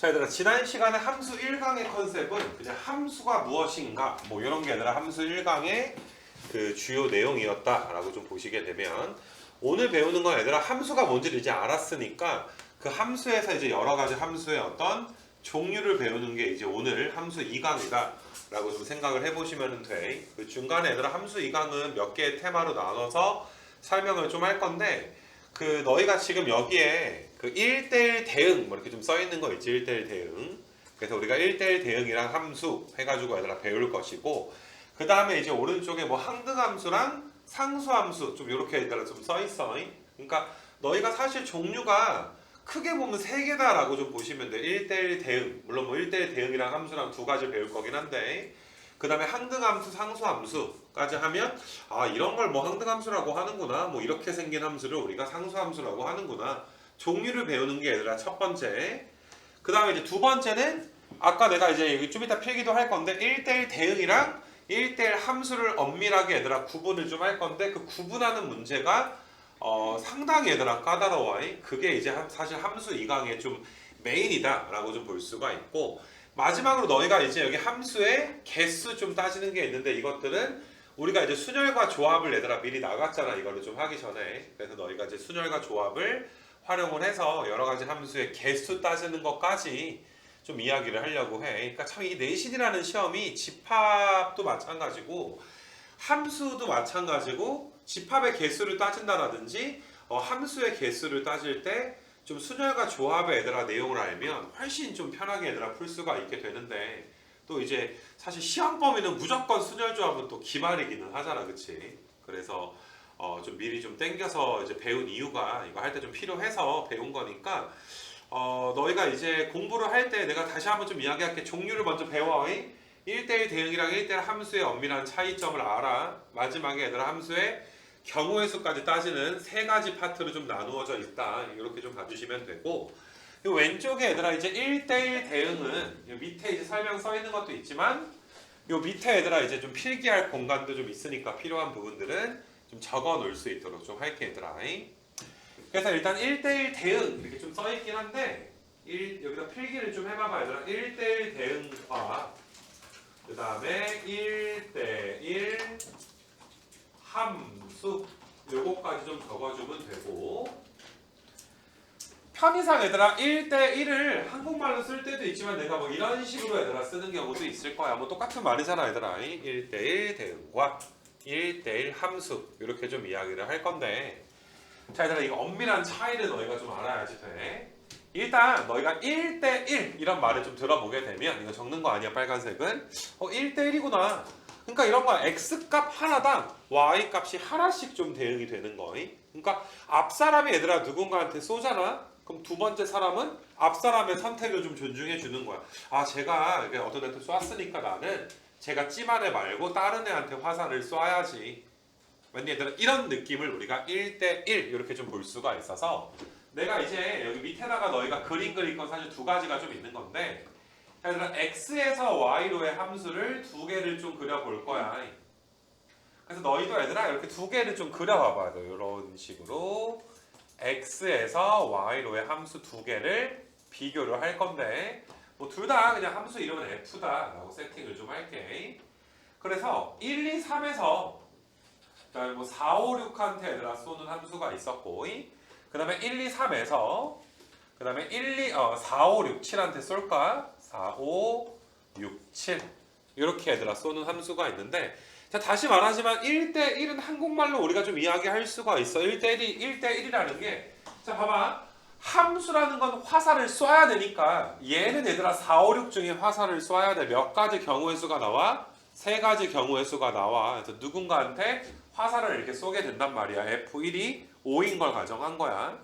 자 얘들아, 지난 시간에 함수 1강의 컨셉은 그냥 함수가 무엇인가 뭐 이런 게 아니라 함수 1강의 그 주요 내용이었다라고 좀 보시게 되면, 오늘 배우는 건 얘들아 함수가 뭔지를 이제 알았으니까 그 함수에서 이제 여러 가지 함수의 어떤 종류를 배우는 게 이제 오늘 함수 2강이다 라고 좀 생각을 해보시면 돼. 그 중간에 얘들아 함수 2강은 몇 개의 테마로 나눠서 설명을 좀 할 건데, 그 너희가 지금 여기에 그 1대1 대응 뭐 이렇게 좀 써 있는 거 있지, 1대1 대응. 그래서 우리가 1대1 대응이랑 함수 해가지고 얘들아 배울 것이고, 그 다음에 이제 오른쪽에 뭐 항등함수랑 상수함수 좀 이렇게 얘들아 좀 써 있어. 그러니까 너희가 사실 종류가 크게 보면 3개다라고 좀 보시면 돼. 1대1 대응, 물론 뭐 1대1 대응이랑 함수랑 두 가지 배울 거긴 한데, 그 다음에 항등함수, 상수함수까지 하면 아 이런 걸 뭐 항등함수라고 하는구나, 뭐 이렇게 생긴 함수를 우리가 상수함수라고 하는구나, 종류를 배우는 게 얘들아 첫 번째. 그 다음에 이제 두 번째는 아까 내가 이제 여기 좀 이따 필기도 할 건데 1대1 대응이랑 1대1 함수를 엄밀하게 얘들아 구분을 좀 할 건데, 그 구분하는 문제가 상당히 얘들아 까다로워. 그게 이제 사실 함수 2강의 좀 메인이다 라고 좀 볼 수가 있고, 마지막으로 너희가 이제 여기 함수의 개수 좀 따지는 게 있는데, 이것들은 우리가 이제 순열과 조합을 얘들아 미리 나갔잖아, 이거를 좀 하기 전에. 그래서 너희가 이제 순열과 조합을 활용을 해서 여러 가지 함수의 개수 따지는 것까지 좀 이야기를 하려고 해. 그러니까 참 이 내신이라는 시험이 집합도 마찬가지고 함수도 마찬가지고, 집합의 개수를 따진다라든지 함수의 개수를 따질 때 좀 순열과 조합의 얘들아 내용을 알면 훨씬 좀 편하게 얘들아 풀 수가 있게 되는데, 또 이제 사실 시험 범위는 무조건 순열 조합은 또 기말이기는 하잖아, 그치? 그래서 좀 미리 좀 땡겨서 이제 배운 이유가 이거 할 때 좀 필요해서 배운 거니까, 너희가 이제 공부를 할 때 내가 다시 한번 좀 이야기할게. 종류를 먼저 배워. 1대1 대응이랑 1대1 함수의 엄밀한 차이점을 알아. 마지막에 얘들아 함수의 경우의 수까지 따지는 세 가지 파트로 좀 나누어져 있다. 이렇게 좀 봐주시면 되고, 이 왼쪽에 얘들아 이제 1대1 대응은 이 밑에 이제 설명 써 있는 것도 있지만, 이 밑에 얘들아 이제 좀 필기할 공간도 좀 있으니까 필요한 부분들은 좀 적어 놓을 수 있도록 좀 할게 얘들아. 그래서 일단 1대1 대응 이렇게 좀 써 있긴 한데, 여기다 필기를 좀 해봐봐 얘들아. 1대1 대응과 그 다음에 1대1 함수 요거까지 좀 적어주면 되고, 편의상 얘들아 1대1을 한국말로 쓸 때도 있지만 내가 뭐 이런 식으로 얘들아 쓰는 경우도 있을 거야. 뭐 똑같은 말이잖아 얘들아. 1대1 대응과 1대1 함수 이렇게 좀 이야기를 할 건데, 자 얘들아 이거 엄밀한 차이를 너희가 좀 알아야지 돼. 일단 너희가 1대1 이런 말을 좀 들어보게 되면, 이거 적는 거 아니야 빨간색은, 1대1이구나. 그러니까 이런 거야. x값 하나당 y값이 하나씩 좀 대응이 되는 거이. 그러니까 앞 사람이 얘들아 누군가한테 쏘잖아. 그럼 두 번째 사람은 앞 사람의 선택을 좀 존중해 주는 거야. 아 제가 어떤 애한테 쐈으니까 나는 제가 찜한 애 말고 다른 애한테 화살을 쏴야지. 맞니 얘들아? 이런 느낌을 우리가 1대1 이렇게 좀 볼 수가 있어서, 내가 이제 여기 밑에다가 너희가 그림 그릴 건 사실 두 가지가 좀 있는 건데, 얘들아 x에서 y로의 함수를 두 개를 좀 그려볼 거야. 그래서 너희도 얘들아 이렇게 두 개를 좀 그려봐봐. 이런 식으로 x에서 y로의 함수 두 개를 비교를 할 건데, 뭐 둘 다 그냥 함수 이름은 f다 라고 세팅을 좀 할게. 그래서 1, 2, 3에서 그다음에 뭐 4, 5, 6한테 얘들아 쏘는 함수가 있었고, 그 다음에 1, 2, 3에서 그 다음에 4, 5, 6, 7한테 쏠까? 4, 5, 6, 7 이렇게 얘들아 쏘는 함수가 있는데, 자 다시 말하지만 1대1은 한국말로 우리가 좀 이야기할 수가 있어. 1대1이라는 게, 자 봐봐, 함수라는 건 화살을 쏴야 되니까 얘는 얘들아 4, 5, 6 중에 화살을 쏴야 돼. 몇 가지 경우의 수가 나와? 세 가지 경우의 수가 나와. 그래서 누군가한테 화살을 이렇게 쏘게 된단 말이야. F1이 5인 걸 가정한 거야.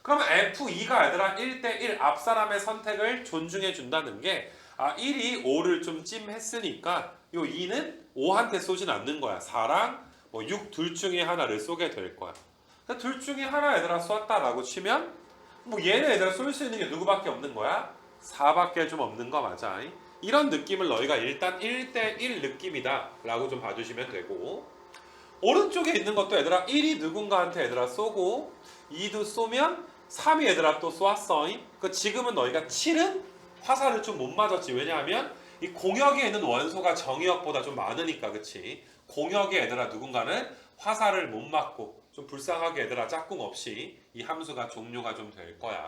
그러면 F2가 얘들아 1대1 앞 사람의 선택을 존중해 준다는 게, 1이 5를 좀 찜했으니까 요 2는 5한테 쏘진 않는 거야. 4랑 뭐 6 둘 중에 하나를 쏘게 될 거야. 둘 중에 하나 얘들아 쏘았다라고 치면, 뭐 얘는 얘들아 쏠 수 있는 게 누구밖에 없는 거야? 4밖에 좀 없는 거 맞아. 이런 느낌을 너희가 일단 1대1 느낌이다 라고 좀 봐주시면 되고, 오른쪽에 있는 것도 얘들아 1이 누군가한테 얘들아 쏘고 2도 쏘면 3이 얘들아 또 쏘았어. 그 지금은 너희가 7은 화살을 좀 못 맞았지. 왜냐하면 이 공역에 있는 원소가 정의역보다 좀 많으니까. 그치? 공역의 얘들아 누군가는 화살을 못 맞고 좀 불쌍하게 얘들아 짝꿍 없이 이 함수가 종료가 좀 될 거야.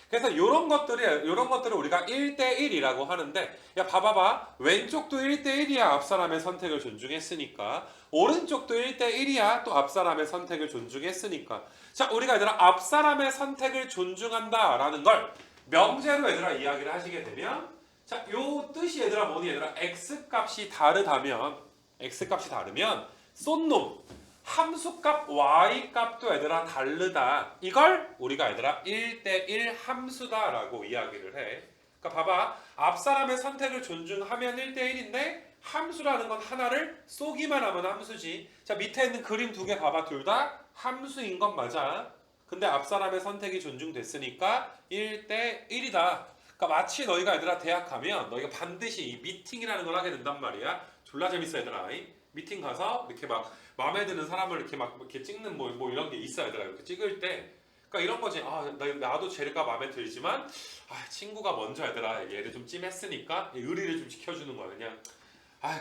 그래서 이런 것들을 우리가 1대1이라고 하는데, 야 봐봐봐, 왼쪽도 1대1이야 앞 사람의 선택을 존중했으니까, 오른쪽도 1대1이야 또 앞 사람의 선택을 존중했으니까. 자, 우리가 얘들아 앞 사람의 선택을 존중한다라는 걸 명제로 얘들아 이야기를 하시게 되면, 자, 요 뜻이 얘들아 뭐니? 얘들아 x 값이 다르면 쏜 놈 함수값 y값도 얘들아 다르다. 이걸 우리가 얘들아 1대1 함수다라고 이야기를 해. 그러니까 봐봐, 앞 사람의 선택을 존중하면 1대1인데 함수라는 건 하나를 쏘기만 하면 함수지. 자, 밑에 있는 그림 두 개 봐봐. 둘 다 함수인 건 맞아. 근데 앞 사람의 선택이 존중됐으니까 1대1이다. 그러니까 마치 너희가 얘들아 대학 가면 너희가 반드시 이 미팅이라는 걸 하게 된단 말이야. 졸라 재밌어 얘들아. 미팅 가서 이렇게 막 마음에 드는 사람을 이렇게 막 이렇게 찍는 뭐 이런 게 있어 얘들아. 이렇게 찍을 때 그러니까 이런 거지. 나도 쟤가 마음에 들지만 친구가 먼저 얘들아 얘를 좀 찜했으니까 의리를 좀 지켜주는 거야. 그냥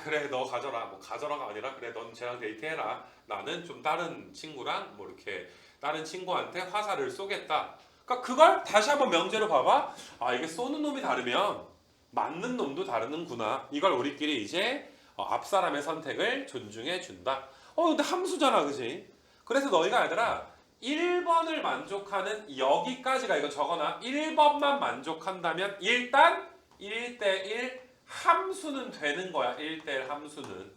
그래 너 가져라. 뭐 가져라가 아니라 그래 넌 쟤랑 데이트해라. 나는 좀 다른 친구랑 뭐 이렇게 다른 친구한테 화살을 쏘겠다. 그러니까 그걸 다시 한번 명제로 봐봐. 이게 쏘는 놈이 다르면 맞는 놈도 다르는구나. 이걸 우리끼리 이제 앞 사람의 선택을 존중해 준다. 근데 함수잖아, 그지? 그래서 너희가 얘들아 1번을 만족하는 여기까지가 이거 적어놔. 1번만 만족한다면 일단 1대1 함수는 되는 거야. 1대1 함수는.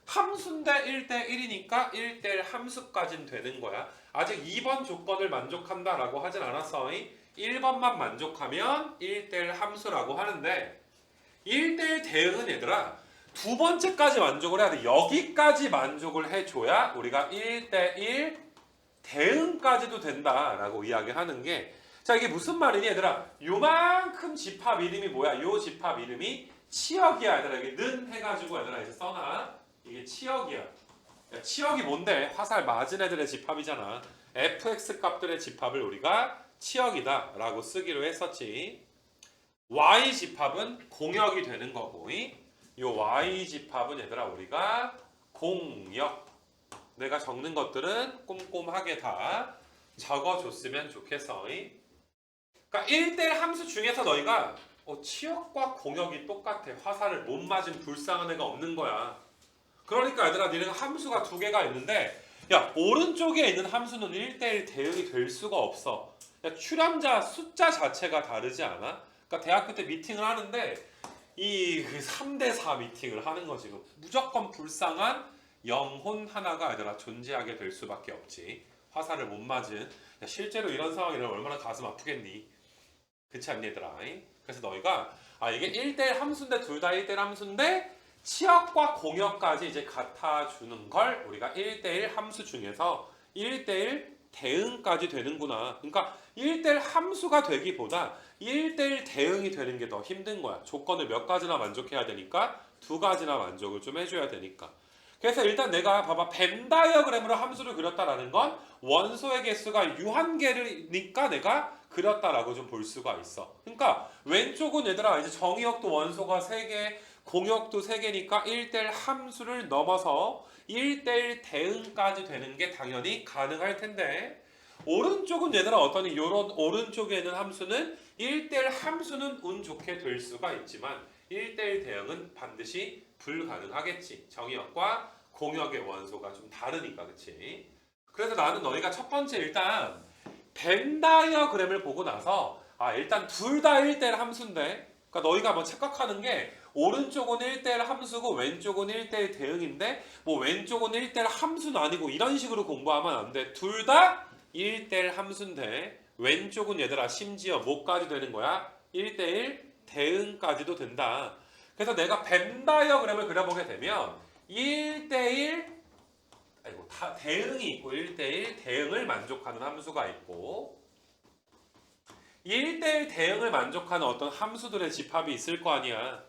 함수인데 1대1이니까 1대1 함수까지는 되는 거야. 아직 2번 조건을 만족한다라고 하진 않았어. 1번만 만족하면 1대1 함수라고 하는데 1대1 대응은 얘들아 두 번째까지 만족을 해야 돼. 여기까지 만족을 해줘야 우리가 1대1 대응까지도 된다라고 이야기하는 게, 자 이게 무슨 말이니 얘들아? 요만큼 집합 이름이 뭐야? 요 집합 이름이 치역이야 얘들아. 이게 는 해가지고 얘들아 이제 써놔. 이게 치역이야. 야, 치역이 뭔데? 화살 맞은 애들의 집합이잖아. fx 값들의 집합을 우리가 치역이다 라고 쓰기로 했었지. y 집합은 공역이 되는 거고, 요 y 집합은 얘들아 우리가 공역. 내가 적는 것들은 꼼꼼하게 다 적어줬으면 좋겠어. 그러니까 1대1 함수 중에서 너희가 치역과 공역이 똑같아. 화살을 못 맞은 불쌍한 애가 없는 거야. 그러니까 얘들아 니네가 함수가 두 개가 있는데, 야 오른쪽에 있는 함수는 1대1 대응이 될 수가 없어. 야, 출연자 숫자 자체가 다르지 않아? 그러니까 대학교 때 미팅을 하는데 이 3대4 미팅을 하는 거지. 무조건 불쌍한 영혼 하나가 얘들아 존재하게 될 수밖에 없지. 화살을 못 맞은. 야, 실제로 이런 상황이 일어나면 얼마나 가슴 아프겠니? 그렇지 않니 얘들아? 그래서 너희가 이게 1대1 함수인데 둘 다 1대1 함수인데 치역과 공역까지 이제 갖다주는 걸 우리가 1대1 함수 중에서 1대1 대응까지 되는구나. 그러니까 1대1 함수가 되기보다 1대1 대응이 되는 게 더 힘든 거야. 조건을 몇 가지나 만족해야 되니까 두 가지나 만족을 좀 해줘야 되니까. 그래서 일단 내가 봐봐, 벤 다이어그램으로 함수를 그렸다라는 건 원소의 개수가 유한계니까 내가 그렸다라고 좀 볼 수가 있어. 그러니까 왼쪽은 얘들아 이제 정의역도 원소가 3개, 공역도 3개니까 1대1 함수를 넘어서 1대1 대응까지 되는 게 당연히 가능할 텐데, 오른쪽은 얘들아 어떠니? 요런 오른쪽에 있는 함수는 1대1 함수는 운 좋게 될 수가 있지만 1대1 대응은 반드시 불가능하겠지. 정의역과 공역의 원소가 좀 다르니까. 그치? 그래서 나는 너희가 첫 번째 일단 벤 다이어그램을 보고 나서 일단 둘 다 1대1 함수인데, 그러니까 너희가 뭐 착각하는 게 오른쪽은 1대1 함수고 왼쪽은 1대1 대응인데 뭐 왼쪽은 1대1 함수는 아니고 이런 식으로 공부하면 안 돼. 둘 다 1대1 함수인데 왼쪽은 얘들아 심지어 뭐까지 되는 거야? 1대1 대응까지도 된다. 그래서 내가 벤 다이어그램을 그려보게 되면 1대1 대응이 있고 1대1 대응을 만족하는 함수가 있고 1대1 대응을 만족하는 어떤 함수들의 집합이 있을 거 아니야.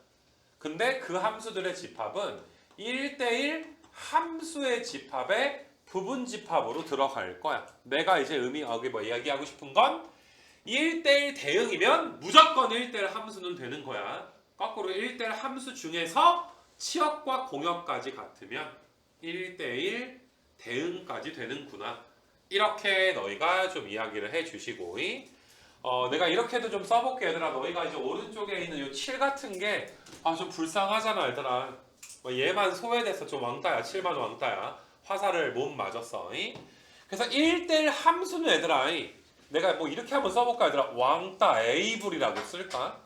근데 그 함수들의 집합은 1대1 함수의 집합의 부분 집합으로 들어갈 거야. 내가 이제 여기 뭐 이야기하고 싶은 건 1대1 대응이면 무조건 1대1 함수는 되는 거야. 거꾸로 1대1 함수 중에서 치역과 공역까지 같으면 1대1 대응까지 되는구나. 이렇게 너희가 좀 이야기를 해주시고 내가 이렇게도 좀 써볼게 얘들아. 너희가 이제 오른쪽에 있는 이 7 같은 게 좀 불쌍하잖아 얘들아. 얘만 소외돼서 좀 왕따야. 7만 왕따야. 화살을 못 맞았어. 그래서 1대1 함수는 얘들아, 내가 뭐 이렇게 한번 써볼까 얘들아. 왕따 A불이라고 쓸까?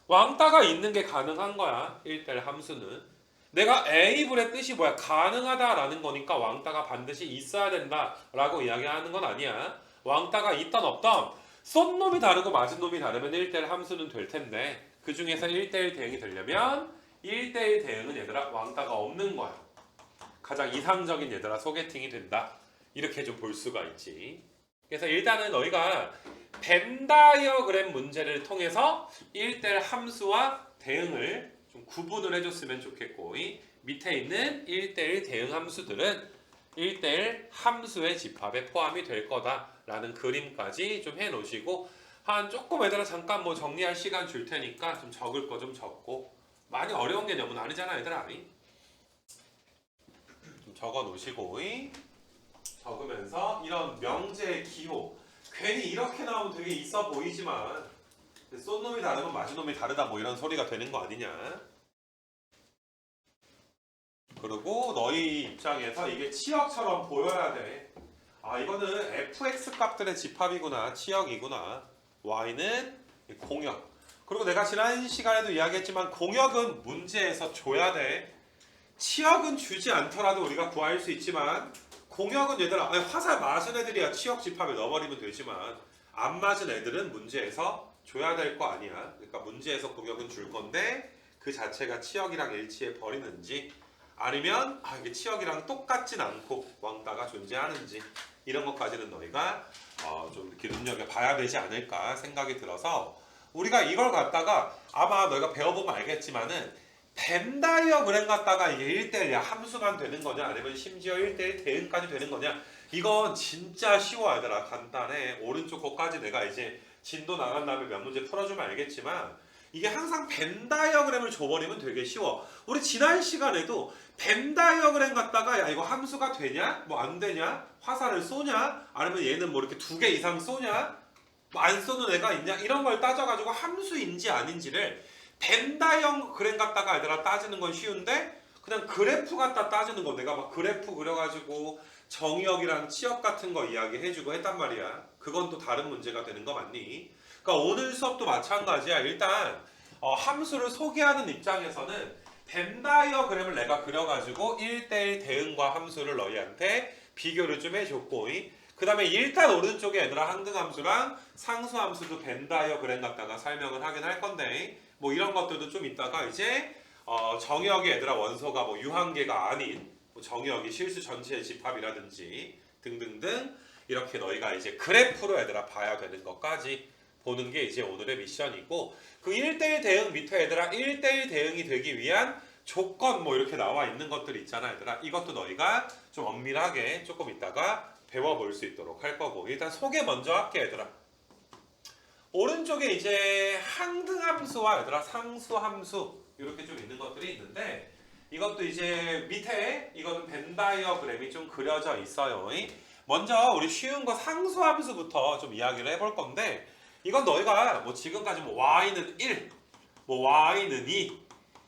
왕따가 있는 게 가능한 거야. 1대1 함수는. 내가 A불의 뜻이 뭐야? 가능하다라는 거니까 왕따가 반드시 있어야 된다라고 이야기하는 건 아니야. 왕따가 있던 없던 쏜 놈이 다르고 맞은 놈이 다르면 1대1 함수는 될 텐데 그 중에서 1대1 대응이 되려면 1대1 대응은 얘들아 왕따가 없는 거야. 가장 이상적인 얘들아 소개팅이 된다. 이렇게 좀 볼 수가 있지. 그래서 일단은 너희가 벤 다이어그램 문제를 통해서 1대1 함수와 대응을 좀 구분을 해줬으면 좋겠고 밑에 있는 1대1 대응 함수들은 1대1 함수의 집합에 포함이 될 거다라는 그림까지 좀 해놓으시고 한 조금 얘들아 잠깐 뭐 정리할 시간 줄 테니까 좀 적을 거 좀 적고 많이 어려운 개념은 아니잖아 얘들아. 좀 적어 놓으시고 적으면서 이런 명제의 기호 괜히 이렇게 나오면 되게 있어 보이지만 쏜 놈이 다르면 맞은 놈이 다르다 뭐 이런 소리가 되는 거 아니냐. 그리고 너희 입장에서 이게 치역처럼 보여야 돼. 이거는 fx 값들의 집합이구나. 치역이구나. y는 공역. 그리고 내가 지난 시간에도 이야기했지만 공역은 문제에서 줘야 돼. 치역은 주지 않더라도 우리가 구할 수 있지만 공역은 얘들아 화살 맞은 애들이야 치역 집합에 넣어버리면 되지만 안 맞은 애들은 문제에서 줘야 될 거 아니야. 그러니까 문제에서 공역은 줄 건데 그 자체가 치역이랑 일치해 버리는지 아니면 이게 치역이랑 똑같진 않고 왕따가 존재하는지 이런 것까지는 너희가 좀 이렇게 눈여겨봐야 되지 않을까 생각이 들어서 우리가 이걸 갖다가 아마 너희가 배워보면 알겠지만은 벤 다이어그램 갖다가 이게 1대1 함수만 되는 거냐 아니면 심지어 1대1 대응까지 되는 거냐 이건 진짜 쉬워 얘들아. 간단해. 오른쪽 거까지 내가 이제 진도 나간 다음에 몇 문제 풀어주면 알겠지만 이게 항상 벤 다이어그램을 줘버리면 되게 쉬워. 우리 지난 시간에도 벤 다이어그램 갖다가 야 이거 함수가 되냐? 뭐 안 되냐? 화살을 쏘냐? 아니면 얘는 뭐 이렇게 2개 이상 쏘냐? 뭐 안 쏘는 애가 있냐? 이런 걸 따져가지고 함수인지 아닌지를 벤 다이어그램 갖다가 얘들아 따지는 건 쉬운데 그냥 그래프 갖다 따지는 거 내가 막 그래프 그려가지고 정의역이랑 치역 같은 거 이야기해주고 했단 말이야. 그건 또 다른 문제가 되는 거 맞니? 그러니까 오늘 수업도 마찬가지야. 일단 함수를 소개하는 입장에서는 벤 다이어그램을 내가 그려가지고 1대1 대응과 함수를 너희한테 비교를 좀 해줬고 그 다음에 일단 오른쪽에 얘들아 항등함수랑 상수함수도 벤 다이어그램 갖다가 설명을 하긴 할 건데 뭐 이런 것들도 좀 이따가 이제 정의역의 얘들아 원소가 뭐 유한계가 아닌 뭐 정의역이 실수 전체의 집합이라든지 등등등 이렇게 너희가 이제 그래프로 얘들아 봐야 되는 것까지 보는 게 이제 오늘의 미션이고 그 1대1 대응 밑에 얘들아 1대1 대응이 되기 위한 조건 뭐 이렇게 나와 있는 것들이 있잖아 얘들아. 이것도 너희가 좀 엄밀하게 조금 이따가 배워볼 수 있도록 할 거고 일단 소개 먼저 할게 얘들아. 오른쪽에 이제 항등함수와 얘들아 상수함수 이렇게 좀 있는 것들이 있는데 이것도 이제 밑에 이거는 벤 다이어그램이 좀 그려져 있어요. 먼저 우리 쉬운 거 상수함수부터 좀 이야기를 해볼 건데 이건 너희가 뭐 지금까지 뭐 y는 1, 뭐 y는 2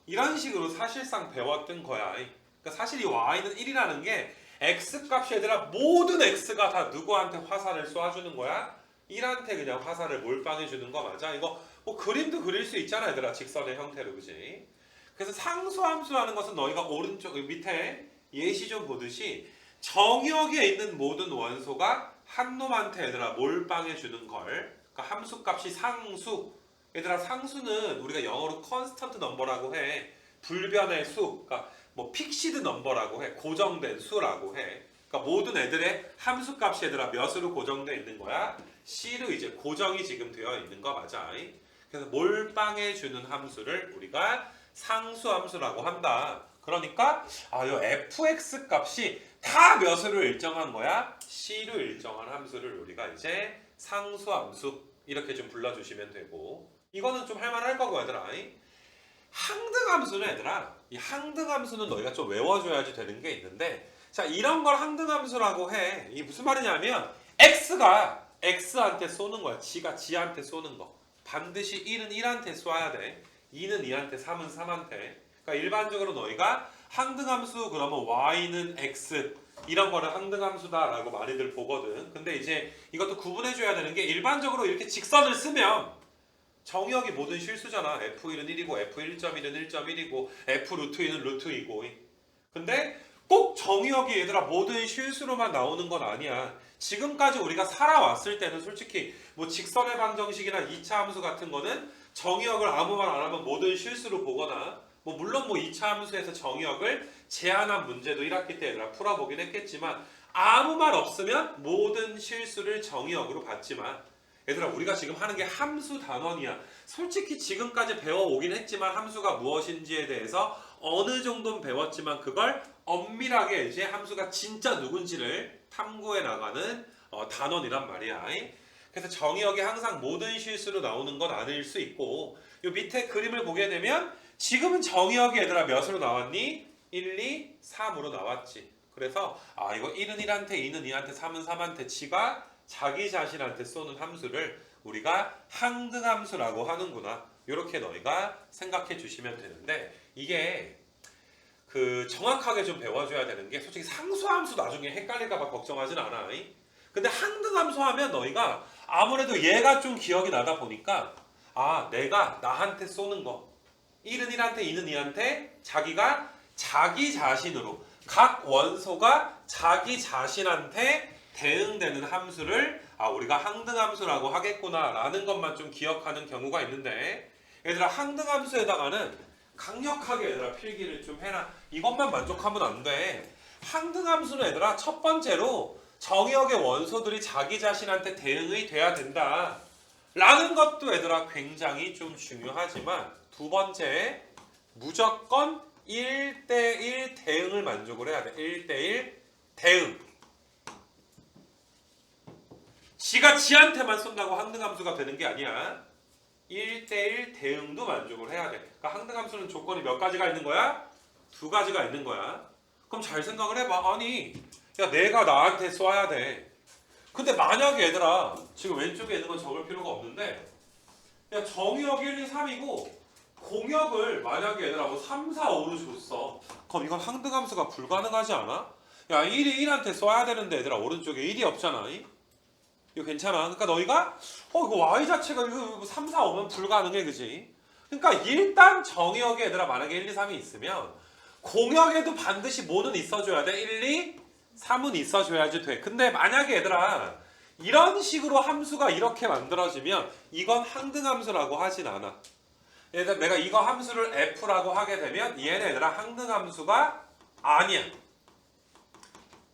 이런 식으로 사실상 배웠던 거야. 그러니까 사실 이 y는 1이라는 게 x값이 얘들아 모든 x가 다 누구한테 화살을 쏴주는 거야? 1한테 그냥 화살을 몰빵해 주는 거 맞아? 이거 뭐 그림도 그릴 수 있잖아 얘들아. 직선의 형태로 그지? 그래서 상수함수라는 것은 너희가 오른쪽 밑에 예시 좀 보듯이 정역에 있는 모든 원소가 한 놈한테 얘들아 몰빵해 주는 걸 그러니까 함수값이 상수 얘들아 상수는 우리가 영어로 컨스턴트 넘버라고 해. 불변의 수 그러니까 뭐 픽시드 넘버라고 해. 고정된 수라고 해. 그러니까 모든 애들의 함수값이 얘들아 몇으로 고정되어 있는 거야? C로 이제 고정이 지금 되어 있는 거 맞아. 그래서 몰빵해 주는 함수를 우리가 상수함수라고 한다. 그러니까 요 fx 값이 다 몇으로 일정한 거야? C로 일정한 함수를 우리가 이제 상수함수 이렇게 좀 불러주시면 되고 이거는 좀 할만할 거고 얘들아. 항등함수는 얘들아 이 항등함수는 너희가 좀 외워줘야지 되는 게 있는데 자 이런 걸 항등함수라고 해. 이게 무슨 말이냐면 x가 x한테 쏘는 거야. 지가 지한테 쏘는 거. 반드시 1은 1한테 쏴야 돼. 2는 2한테 3은 3한테. 그러니까 일반적으로 너희가 항등함수 그러면 y는 x 이런 거를 항등함수다라고 많이들 보거든. 근데 이제 이것도 구분해줘야 되는 게 일반적으로 이렇게 직선을 쓰면 정의역이 모든 실수잖아. f1은 1이고 f1.1은 1.1이고 f 루트 2는 루트 2고. 근데 꼭 정의역이 얘들아 모든 실수로만 나오는 건 아니야. 지금까지 우리가 살아왔을 때는 솔직히 뭐 직선의 방정식이나 2차 함수 같은 거는 정의역을 아무 말 안 하면 모든 실수로 보거나 뭐 물론 뭐 2차 함수에서 정의역을 제한한 문제도 1학기 때 얘들아 풀어보긴 했겠지만 아무 말 없으면 모든 실수를 정의역으로 봤지만 얘들아 우리가 지금 하는 게 함수 단원이야. 솔직히 지금까지 배워오긴 했지만 함수가 무엇인지에 대해서 어느 정도는 배웠지만 그걸 엄밀하게 이제 함수가 진짜 누군지를 탐구해 나가는 단원이란 말이야. 그래서 정의역이 항상 모든 실수로 나오는 건 아닐 수 있고 이 밑에 그림을 보게 되면 지금은 정의역이 얘들아 몇으로 나왔니? 1, 2, 3으로 나왔지. 그래서 이거 1은 1한테 2는 2한테 3은 3한테 지가 자기 자신한테 쏘는 함수를 우리가 항등함수라고 하는구나. 이렇게 너희가 생각해 주시면 되는데 이게 그 정확하게 좀 배워줘야 되는 게 솔직히 상수함수 나중에 헷갈릴까봐 걱정하진 않아. 근데 항등함수 하면 너희가 아무래도 얘가 좀 기억이 나다 보니까 내가 나한테 쏘는 거 1은 1한테 2는 2한테 자기가 자기 자신으로 각 원소가 자기 자신한테 대응되는 함수를 우리가 항등함수라고 하겠구나 라는 것만 좀 기억하는 경우가 있는데 얘들아 항등함수에다가는 강력하게 얘들아 필기를 좀 해라. 이것만 만족하면 안 돼. 항등함수는 얘들아 첫 번째로 정의역의 원소들이 자기 자신한테 대응이 돼야 된다 라는 것도 얘들아 굉장히 좀 중요하지만 두 번째 무조건 1대1 대응을 만족을 해야 돼. 1대1 대응. 지가 지한테만 쏜다고 항등함수가 되는 게 아니야. 1대1 대응도 만족을 해야 돼. 그러니까 항등함수는 조건이 몇 가지가 있는 거야? 두 가지가 있는 거야. 그럼 잘 생각을 해봐. 아니, 야 내가 나한테 쏴야 돼. 근데 만약에 얘들아 지금 왼쪽에 있는 건 적을 필요가 없는데 야 정의역 1, 2, 3이고 공역을 만약에 얘들아 뭐 3, 4, 5로 줬어. 그럼 이건 항등함수가 불가능하지 않아? 야 1이 1한테 쏴야 되는데 얘들아 오른쪽에 1이 없잖아. 이거 괜찮아. 그러니까 너희가 이거 y 자체가 이거 3, 4, 5면 불가능해. 그지? 그러니까 일단 정의역에 얘들아 만약에 1, 2, 3이 있으면 공역에도 반드시 뭐는 있어줘야 돼? 1, 2, 3은 있어줘야지 돼. 근데 만약에 얘들아 이런 식으로 함수가 이렇게 만들어지면 이건 항등함수라고 하진 않아. 얘들아 내가 이거 함수를 f라고 하게 되면 얘는 얘들아 항등함수가 아니야.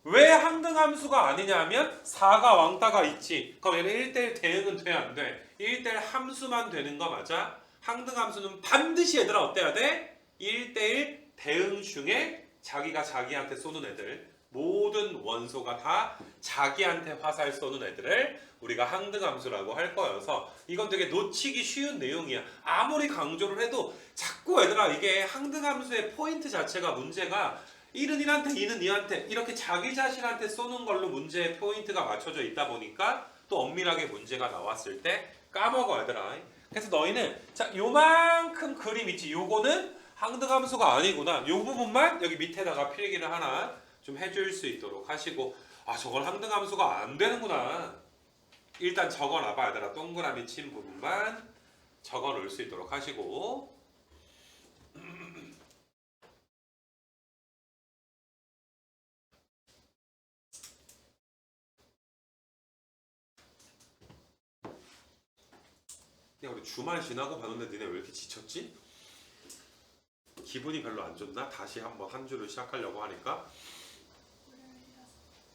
왜 항등함수가 아니냐면 4가 왕따가 있지. 그럼 얘는 1대1 대응은 돼 안 돼? 1대1 함수만 되는 거 맞아? 항등함수는 반드시 얘들아 어때야 돼? 1대1 대응 중에 자기가 자기한테 쏘는 애들 모든 원소가 다 자기한테 화살 쏘는 애들을 우리가 항등함수라고 할 거여서 이건 되게 놓치기 쉬운 내용이야. 아무리 강조를 해도 자꾸 얘들아 이게 항등함수의 포인트 자체가 문제가 1은 1한테 2는 2한테 이렇게 자기 자신한테 쏘는 걸로 문제의 포인트가 맞춰져 있다 보니까 또 엄밀하게 문제가 나왔을 때 까먹어 얘들아. 그래서 너희는 자 요만큼 그림 있지. 요거는 항등함수가 아니구나. 요 부분만 여기 밑에다가 필기를 하나 좀 해줄 수 있도록 하시고 저건 항등함수가 안 되는구나. 일단 적어놔봐 얘들아. 동그라미 친 부분만 적어놓을 수 있도록 하시고 야 우리 주말 지나고 봤는데 니네 왜 이렇게 지쳤지? 기분이 별로 안 좋나? 다시 한번 한 주를 시작하려고 하니까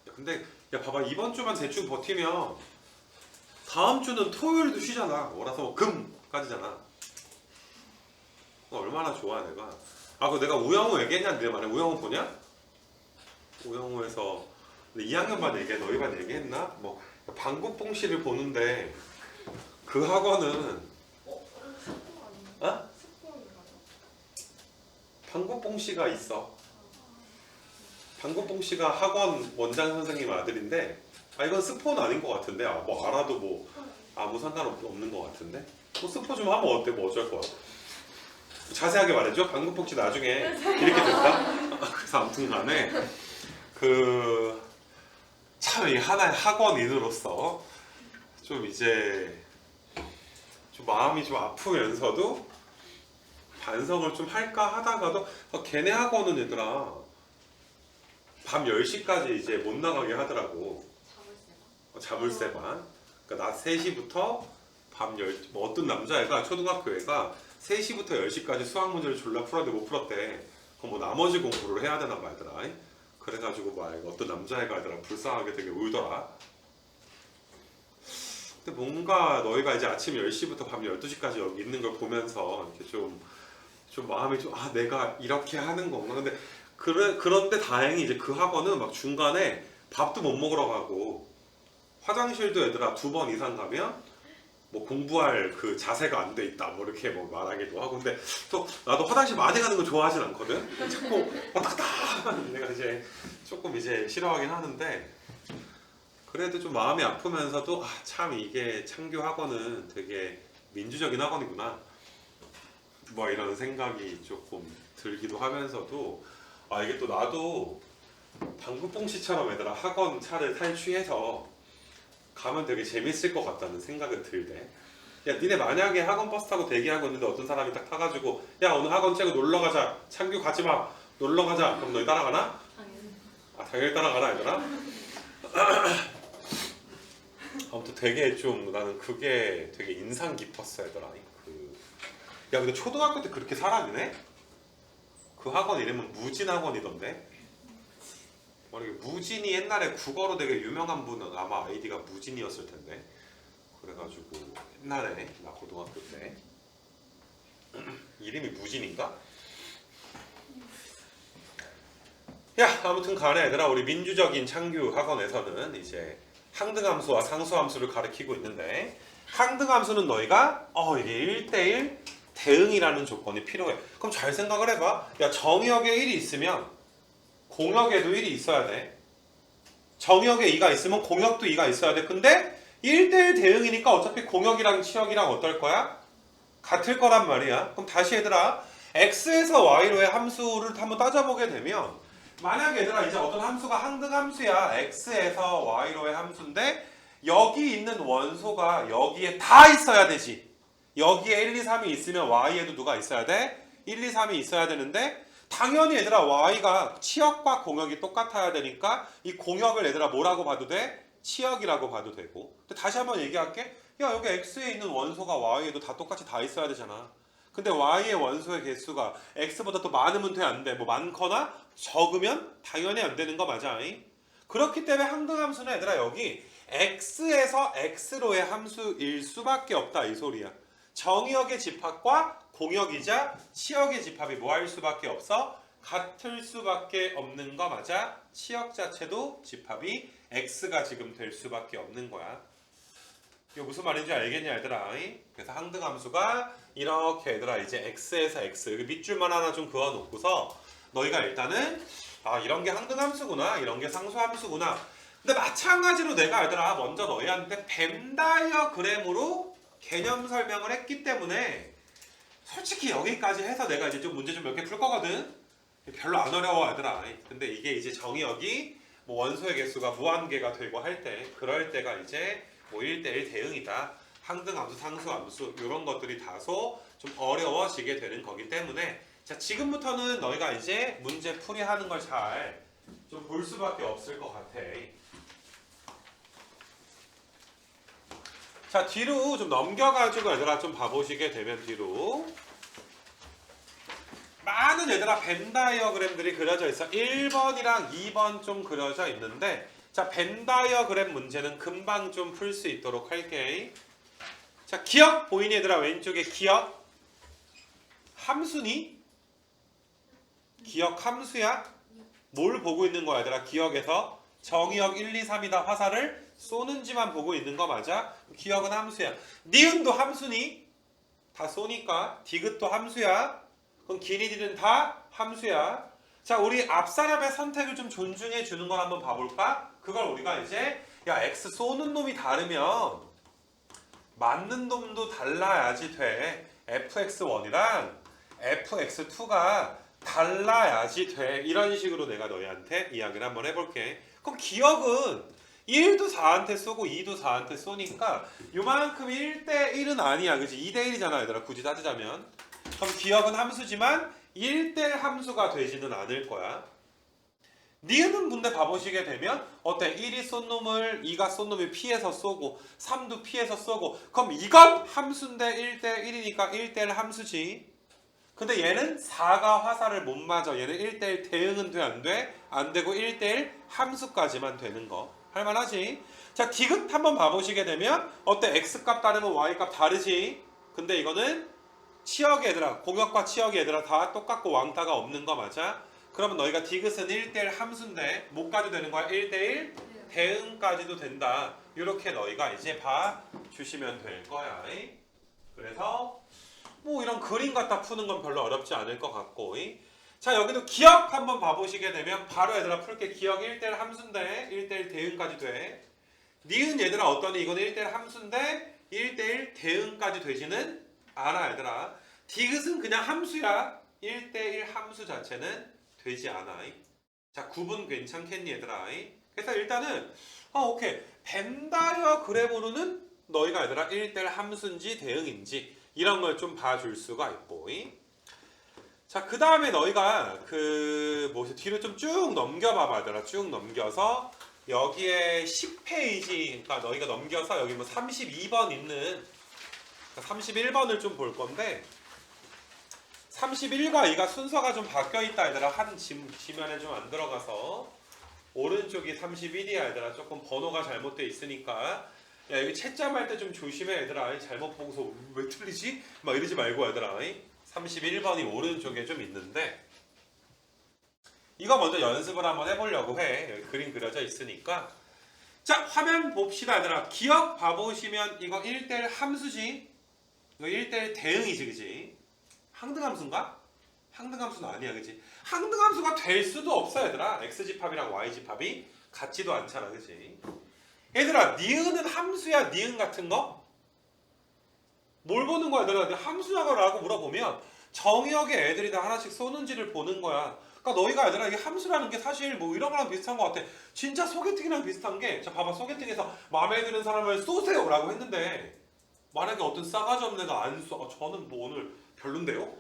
야, 근데 야 봐봐 이번 주만 대충 버티면 다음 주는 토요일도 쉬잖아. 월화수 금까지잖아. 얼마나 좋아 내가. 그 내가 우영우 얘기했냐? 내 말에 우영우 보냐? 우영우에서 2학년반 얘기해. 너희 반 얘기했나? 뭐 방구뽕 씨를 보는데 그 학원은 스포 아닌가? 어? 스포인가요? 방구뽕 씨가 있어. 방구뽕 씨가 학원 원장 선생님 아들인데 이건 스포는 아닌 것 같은데 뭐 알아도 뭐 아무 상관없는 것 같은데 뭐 스포 좀 하면 어때? 뭐 어쩔 거야. 자세하게 말해줘. 방구뽕 씨 나중에 이렇게 됐다. 그래서 아무튼 간에 참 이 하나의 학원인으로서 좀 이제 좀 마음이 좀 아프면서도 반성을 좀 할까 하다가도 걔네 학원은 얘들아 밤 10시까지 이제 못 나가게 하더라고. 자물쇠만. 그러니까 낮 3시부터 밤 10시. 뭐 어떤 남자애가 초등학교 애가 3시부터 10시까지 수학 문제를 졸라 풀었는데 못 풀었대. 그럼 뭐 나머지 공부를 해야 되나 말더라. 그래가지고 막 어떤 남자애가 얘들아 불쌍하게 되게 울더라. 근데 뭔가 너희가 이제 아침 10시부터 밤 12시까지 여기 있는 걸 보면서 이렇게 좀 마음이 좀 내가 이렇게 하는 건가. 근데 그런데 다행히 이제 그 학원은 막 중간에 밥도 못 먹으러 가고 화장실도 얘들아 2번 이상 가면 뭐 공부할 그 자세가 안 돼 있다 뭐 이렇게 뭐 말하기도 하고. 근데 또 나도 화장실 많이 가는 거 좋아하진 않거든. 자꾸 왔다 갔다 하면 내가 이제 조금 이제 싫어하긴 하는데 그래도 좀 마음이 아프면서도 참 이게 창규 학원은 되게 민주적인 학원이구나 뭐 이런 생각이 조금 들기도 하면서도 이게 또 나도 방구뽕 씨처럼 얘들아 학원 차를 탈취해서 가면 되게 재밌을 것 같다는 생각은 들대. 야 니네 만약에 학원 버스 타고 대기하고 있는데 어떤 사람이 딱 타가지고 야 오늘 학원 째고 놀러가자 창규 가지마 놀러가자 그럼 너희 따라가나? 당연히. 당연히 따라가나 얘들아? 아무튼 되게 좀 나는 그게 되게 인상 깊었어 얘들아. 야 근데 초등학교 때 그렇게 살았네? 그 학원 이름은 무진학원이던데? 만약에 무진이 옛날에 국어로 되게 유명한 분은 아마 아이디가 무진이었을 텐데 그래가지고 옛날에 나 고등학교 때 이름이 무진인가? 야 아무튼 간에 얘들아 우리 민주적인 창규 학원에서는 이제 항등함수와 상수함수를 가르치고 있는데 항등함수는 너희가 이게 1대1 대응이라는 조건이 필요해. 그럼 잘 생각을 해봐. 야 정의역에 1이 있으면 공역에도 1이 있어야 돼. 정의역에 2가 있으면 공역도 2가 있어야 돼. 근데 1대1 대응이니까 어차피 공역이랑 치역이랑 어떨 거야? 같을 거란 말이야. 그럼 다시 얘들아 x에서 y로의 함수를 한번 따져보게 되면 만약 얘들아 이제 어떤 함수가 항등함수야. x에서 y로의 함수인데 여기 있는 원소가 여기에 다 있어야 되지. 여기에 1, 2, 3이 있으면 y에도 누가 있어야 돼? 1, 2, 3이 있어야 되는데 당연히 얘들아 y가 치역과 공역이 똑같아야 되니까 이 공역을 얘들아 뭐라고 봐도 돼? 치역이라고 봐도 되고. 근데 다시 한번 얘기할게. 야 여기 x에 있는 원소가 y에도 다 똑같이 다 있어야 되잖아. 근데 y의 원소의 개수가 x보다 또 많으면 돼 안 돼? 뭐 많거나 적으면 당연히 안 되는 거 맞아. 그렇기 때문에 항등함수는 얘들아 여기 x에서 x로의 함수일 수밖에 없다 이 소리야. 정의역의 집합과 공역이자 치역의 집합이 뭐 할 수밖에 없어? 같을 수밖에 없는 거 맞아? 치역 자체도 집합이 x가 지금 될 수밖에 없는 거야. 이게 무슨 말인지 알겠냐 얘들아? 그래서 항등함수가 이렇게 얘들아 이제 x에서 x 여기 밑줄만 하나 좀 그어놓고서 너희가 일단은 이런 게 항등함수구나 이런 게 상수함수구나. 근데 마찬가지로 내가 얘들아 먼저 너희한테 벤 다이어그램으로 개념 설명을 했기 때문에 솔직히 여기까지 해서 내가 이제 좀 문제 좀 몇 개 풀 거거든. 별로 안 어려워 얘들아. 근데 이게 이제 정의역이 뭐 원소의 개수가 무한계가 되고 할 때 그럴 때가 이제 뭐 1대1 대응이다. 항등함수, 상수함수 이런 것들이 다소 좀 어려워지게 되는 거기 때문에 자 지금부터는 너희가 이제 문제 풀이하는 걸 잘 좀 볼 수밖에 없을 것 같아. 자 뒤로 좀 넘겨가지고 얘들아 좀 봐보시게 되면 뒤로 많은 얘들아 벤 다이어그램들이 그려져 있어. 1번이랑 2번 좀 그려져 있는데 자 벤 다이어그램 문제는 금방 좀 풀 수 있도록 할게. 자 기억 보이니 얘들아 왼쪽에 기억 함수니? 기억 함수야? 뭘 보고 있는 거야 얘들아 기억에서 정의역 1, 2, 3이다 화살을 쏘는지만 보고 있는 거 맞아? 기억은 함수야. 니은도 함수니? 다 쏘니까. 디귿도 함수야. 그럼 길이들은 다 함수야. 자, 우리 앞 사람의 선택을 좀 존중해 주는 걸 한번 봐볼까? 그걸 우리가 이제 야, x 쏘는 놈이 다르면 맞는 놈도 달라야지 돼. fx1이랑 fx2가 달라야지 돼. 이런 식으로 내가 너희한테 이야기를 한번 해볼게. 그럼 기억은 1도 4한테 쏘고 2도 4한테 쏘니까 요만큼 1대1은 아니야. 그치? 2대1이잖아 얘들아. 굳이 따지자면. 그럼 기억은 함수지만 1대1 함수가 되지는 않을 거야. 니은은 근데 봐보시게 되면 어때? 1이 쏜 놈을 2가 쏜 놈이 피해서 쏘고 3도 피해서 쏘고 그럼 이건 함수인데 1대1이니까 1대1 함수지. 근데 얘는 4가 화살을 못 맞아. 얘는 1대1 대응은 돼? 안 돼? 안 되고 1대1 함수까지만 되는 거. 할만하지? 자, 디귿 한번 봐보시게 되면 어때? x값 다르면 y값 다르지? 근데 이거는 치역이 얘들아, 공역과 치역이 얘들아 다 똑같고 왕따가 없는 거 맞아? 그러면 너희가 디귿은 1대1 함수인데 뭐까지 되는 거야? 1대1 대응까지도 된다. 이렇게 너희가 이제 봐주시면 될 거야. 그래서 뭐 이런 그림 갖다 푸는 건 별로 어렵지 않을 것 같고. 자, 여기도 기억 한번 봐보시게 되면 바로 얘들아 풀게. 기억 1대1 함수인데 1대1 대응까지 돼. 니은 얘들아 어떠니? 이건 1대1 함수인데 1대1 대응까지 되지는 않아 얘들아. 디귿은 그냥 함수야. 1대1 함수 자체는 되지 않아. 자, 구분 괜찮겠니 얘들아? 그래서 일단은 오케이. 벤다이어그램으로는 너희가 얘들아 1대1 함수인지 대응인지 이런 걸 좀 봐줄 수가 있고. 자, 그 다음에 너희가 뒤로 좀 쭉 넘겨봐봐 얘들아. 쭉 넘겨서 여기에 10페이지, 그러니까 너희가 넘겨서 여기 뭐 32번 있는 31번을 좀 볼 건데 31과 2가 순서가 좀 바뀌어 있다 얘들아. 한 지면에 좀 안 들어가서 오른쪽이 31이야 얘들아. 조금 번호가 잘못되어 있으니까 야, 여기 채점할 때 좀 조심해 얘들아. 잘못 보고서 왜 틀리지? 막 이러지 말고 얘들아. 31번이 오른쪽에 좀 있는데 이거 먼저 연습을 한번 해보려고 해. 여기 그림 그려져 있으니까. 자, 화면 봅시다 얘들아. 기억 봐보시면 이거 1대1 함수지. 이거 1대1 대응이지 그지? 항등함수인가? 항등함수는 아니야 그지? 항등함수가 될 수도 없어 얘들아. x집합이랑 y집합이 같지도 않잖아 그지? 얘들아, 니은은 함수야 니은 같은 거? 뭘 보는 거야 얘들아? 함수라고 물어보면 정의역의 애들이 다 하나씩 쏘는지를 보는 거야. 그러니까 너희가 얘들아 이게 함수라는 게 사실 뭐 이런 거랑 비슷한 것 같아. 진짜 소개팅이랑 비슷한 게, 자 봐봐, 소개팅에서 마음에 드는 사람을 쏘세요 라고 했는데 만약에 어떤 싸가지 없는 애가 안 쏘, 저는 뭐 오늘 별론데요?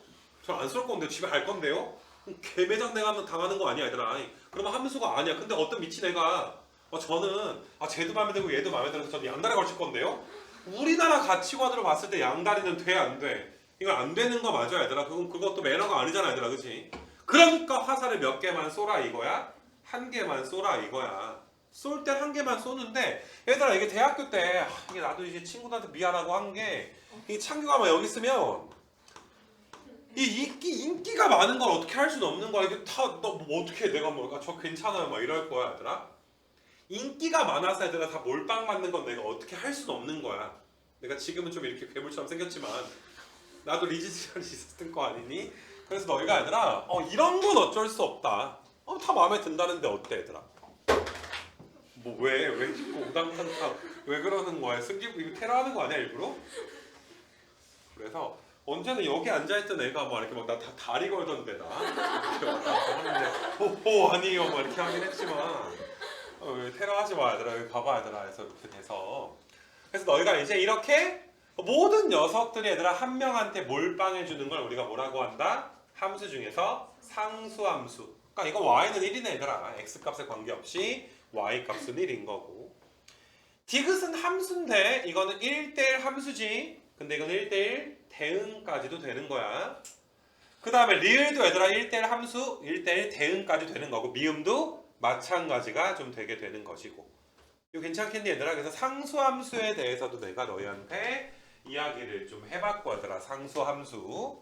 저 안 쏠 건데 집에 갈 건데요? 개매장 내가 한번 당하는 거 아니야 얘들아. 그러면 함수가 아니야. 근데 어떤 미친 애가 저는 쟤도 마음에 들고 얘도 마음에 들어서 저는 양다리 걸칠 건데요? 우리나라 가치관으로 봤을 때 양다리는 돼 안 돼? 이건 안 되는 거 맞아 얘들아. 그것도 매너가 아니잖아 얘들아. 그치? 그러니까 화살을 몇 개만 쏘라 이거야? 한 개만 쏘라 이거야. 쏠 때 한 개만 쏘는데 얘들아 이게 대학교 때 이게 나도 이제 친구들한테 미안하고 한 게 이 창규가 막 여기 있으면 이 인기가 많은 걸 어떻게 할 수는 없는 거야. 이게 다 너 뭐 어떻게 해? 내가 뭐 저 괜찮아요 막 이럴 거야 얘들아. 인기가 많아서 얘들아 다 몰빵 맞는 건 내가 어떻게 할 수는 없는 거야. 내가 지금은 좀 이렇게 괴물처럼 생겼지만 나도 리즈 시절이 있었던 거 아니니? 그래서 너희가 얘들아 이런 건 어쩔 수 없다. 다 마음에 든다는데 어때 얘들아? 뭐 왜 자꾸 우당탕탕 왜 그러는 거야? 승기부 이거 테러하는 거 아니야 일부러? 그래서 언제는 여기 앉아있던 애가 막 이렇게 막 나 다리 걸던데 나 이렇게 하는데 아니에요 막 이렇게 하긴 했지만 왜 테러하지 마 얘들아. 여기 봐봐 얘들아. 해서 이렇게 돼서 그래서 너희가 이제 이렇게 모든 녀석들이 얘들아 한 명한테 몰빵해 주는 걸 우리가 뭐라고 한다? 함수 중에서 상수함수. 그러니까 이거 y는 1이네 얘들아. x값에 관계없이 y값은 1인 거고. 디귿은 함수인데 이거는 1대1 함수지. 근데 이건 1대1 대응까지도 되는 거야. 그 다음에 리을도 얘들아 1대1 함수, 1대1 대응까지 되는 거고 미음도 마찬가지가 좀 되게 되는 것이고. 이거 괜찮겠니 얘들아? 그래서 상수함수에 대해서도 내가 너희한테 이야기를 좀 해봤고 얘들아. 상수함수.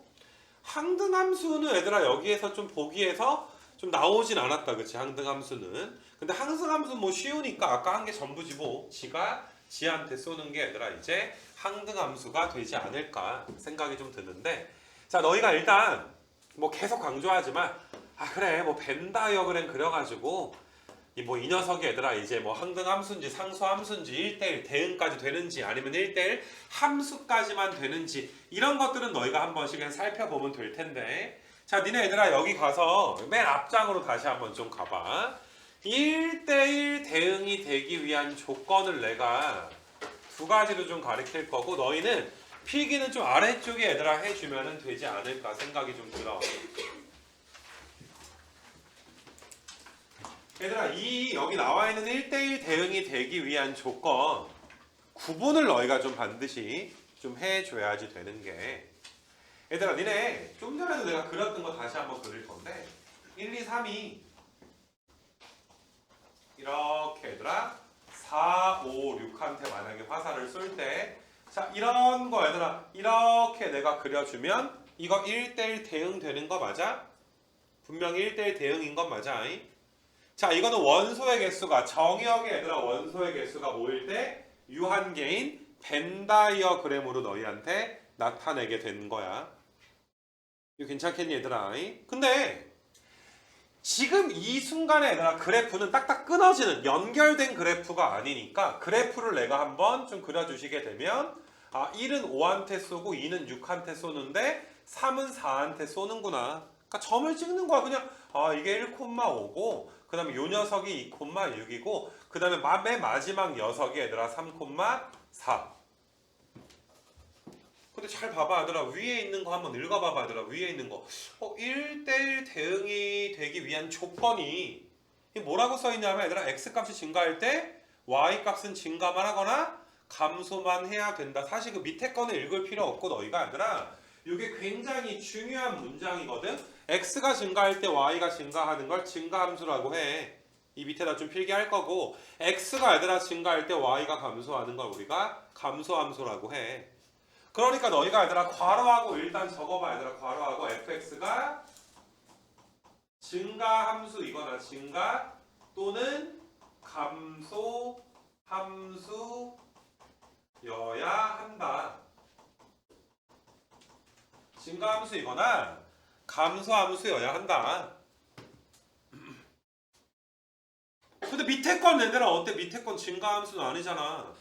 항등함수는 얘들아 여기에서 좀 보기에서 좀 나오진 않았다, 그치? 항등함수는. 근데 항등함수 뭐 쉬우니까 아까 한 게 전부지 뭐. 지가 지한테 쏘는 게 얘들아 이제 항등함수가 되지 않을까 생각이 좀 드는데, 자 너희가 일단 뭐 계속 강조하지만 그래 뭐 벤 다이어그램 그려가지고 이 녀석이 얘들아 이제 뭐 항등함수인지 상수함수인지 1대1 대응까지 되는지 아니면 1대1 함수까지만 되는지 이런 것들은 너희가 한 번씩 그냥 살펴보면 될 텐데, 자 니네 얘들아 여기 가서 맨 앞장으로 다시 한번 좀 가봐. 1대1 대응이 되기 위한 조건을 내가 두 가지로 좀 가르칠 거고, 너희는 필기는 좀 아래쪽에 얘들아 해주면 되지 않을까 생각이 좀 들어. 얘들아 이 여기 나와 있는 1대1 대응이 되기 위한 조건 구분을 너희가 좀 반드시 좀 해줘야지 되는 게, 얘들아 니네 좀 전에도 내가 그렸던 거 다시 한번 그릴 건데 1, 2, 3이 이렇게 얘들아 4, 5, 6한테 만약에 화살을 쏠 때, 자 이런 거 얘들아 이렇게 내가 그려주면 이거 1대1 대응 되는 거 맞아? 분명히 1대1 대응인 건 맞아. 자 이거는 원소의 개수가 정의역의 얘들아 원소의 개수가 모일 때 유한계인 벤 다이어그램으로 너희한테 나타내게 된 거야. 이거 괜찮겠니 얘들아? 근데 지금 이 순간에 얘들아 그래프는 딱딱 끊어지는 연결된 그래프가 아니니까 그래프를 내가 한번 좀 그려주시게 되면 1은 5한테 쏘고 2는 6한테 쏘는데 3은 4한테 쏘는구나. 그러니까 점을 찍는 거야. 그냥 이게 1,5고 그 다음에 요 녀석이 2,6이고 그 다음에 맨 마지막 녀석이 얘들아 3,4. 근데 잘 봐봐 얘들아 위에 있는 거 한번 읽어봐봐 얘들아 위에 있는 거 1대1 대응이 되기 위한 조건이 뭐라고 써있냐면 얘들아 x값이 증가할 때 y값은 증가만 하거나 감소만 해야 된다. 사실 그 밑에 거는 읽을 필요 없고 너희가 얘들아 이게 굉장히 중요한 문장이거든. x가 증가할 때 y가 증가하는 걸 증가함수라고 해. 이 밑에다 좀 필기할 거고, x가 얘들아 증가할 때 y가 감소하는 걸 우리가 감소함수라고 해. 그러니까 너희가 얘들아 괄호하고 일단 적어봐 얘들아. 괄호하고 fx가 증가함수이거나 증가 또는 감소함수여야 한다. 증가함수이거나 감소함수여야 한다. 근데 밑에 건 얘들아 어때? 밑에 건 증가함수는 아니잖아.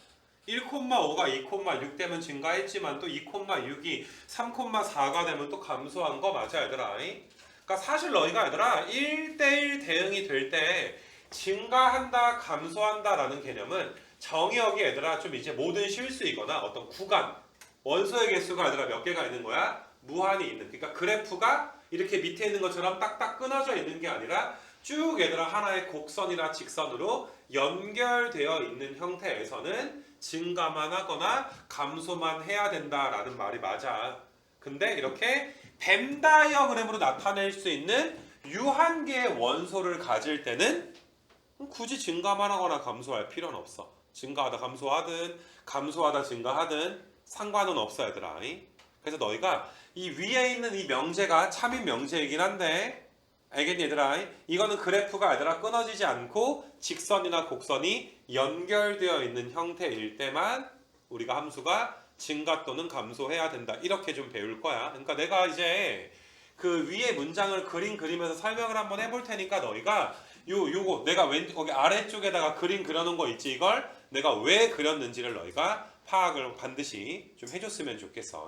1,5가 2,6 되면 증가했지만 또 2,6이 3,4가 되면 또 감소한 거 맞아 얘들아. 그러니까 사실 너희가 얘들아 1대1 대응이 될 때 증가한다 감소한다 라는 개념은 정의역이 얘들아 좀 이제 모든 실수이거나 어떤 구간 원소의 개수가 얘들아 몇 개가 있는 거야? 무한히 있는. 그러니까 그래프가 이렇게 밑에 있는 것처럼 딱딱 끊어져 있는 게 아니라 쭉 얘들아 하나의 곡선이나 직선으로 연결되어 있는 형태에서는 증가만 하거나 감소만 해야 된다라는 말이 맞아. 근데 이렇게 벤 다이어그램으로 나타낼 수 있는 유한계의 원소를 가질 때는 굳이 증가만 하거나 감소할 필요는 없어. 증가하다 감소하든 감소하다 증가하든 상관은 없어 얘들아. 그래서 너희가 이 위에 있는 이 명제가 참인 명제이긴 한데 알겠니 얘들아? 이거는 그래프가 얘들아 끊어지지 않고 직선이나 곡선이 연결되어 있는 형태일 때만 우리가 함수가 증가 또는 감소해야 된다. 이렇게 좀 배울 거야. 그러니까 내가 이제 그 위에 문장을 그리면서 설명을 한번 해볼 테니까 너희가 요거 내가 거기 아래쪽에다가 그림 그려놓은 거 있지? 이걸 내가 왜 그렸는지를 너희가 파악을 반드시 좀 해줬으면 좋겠어.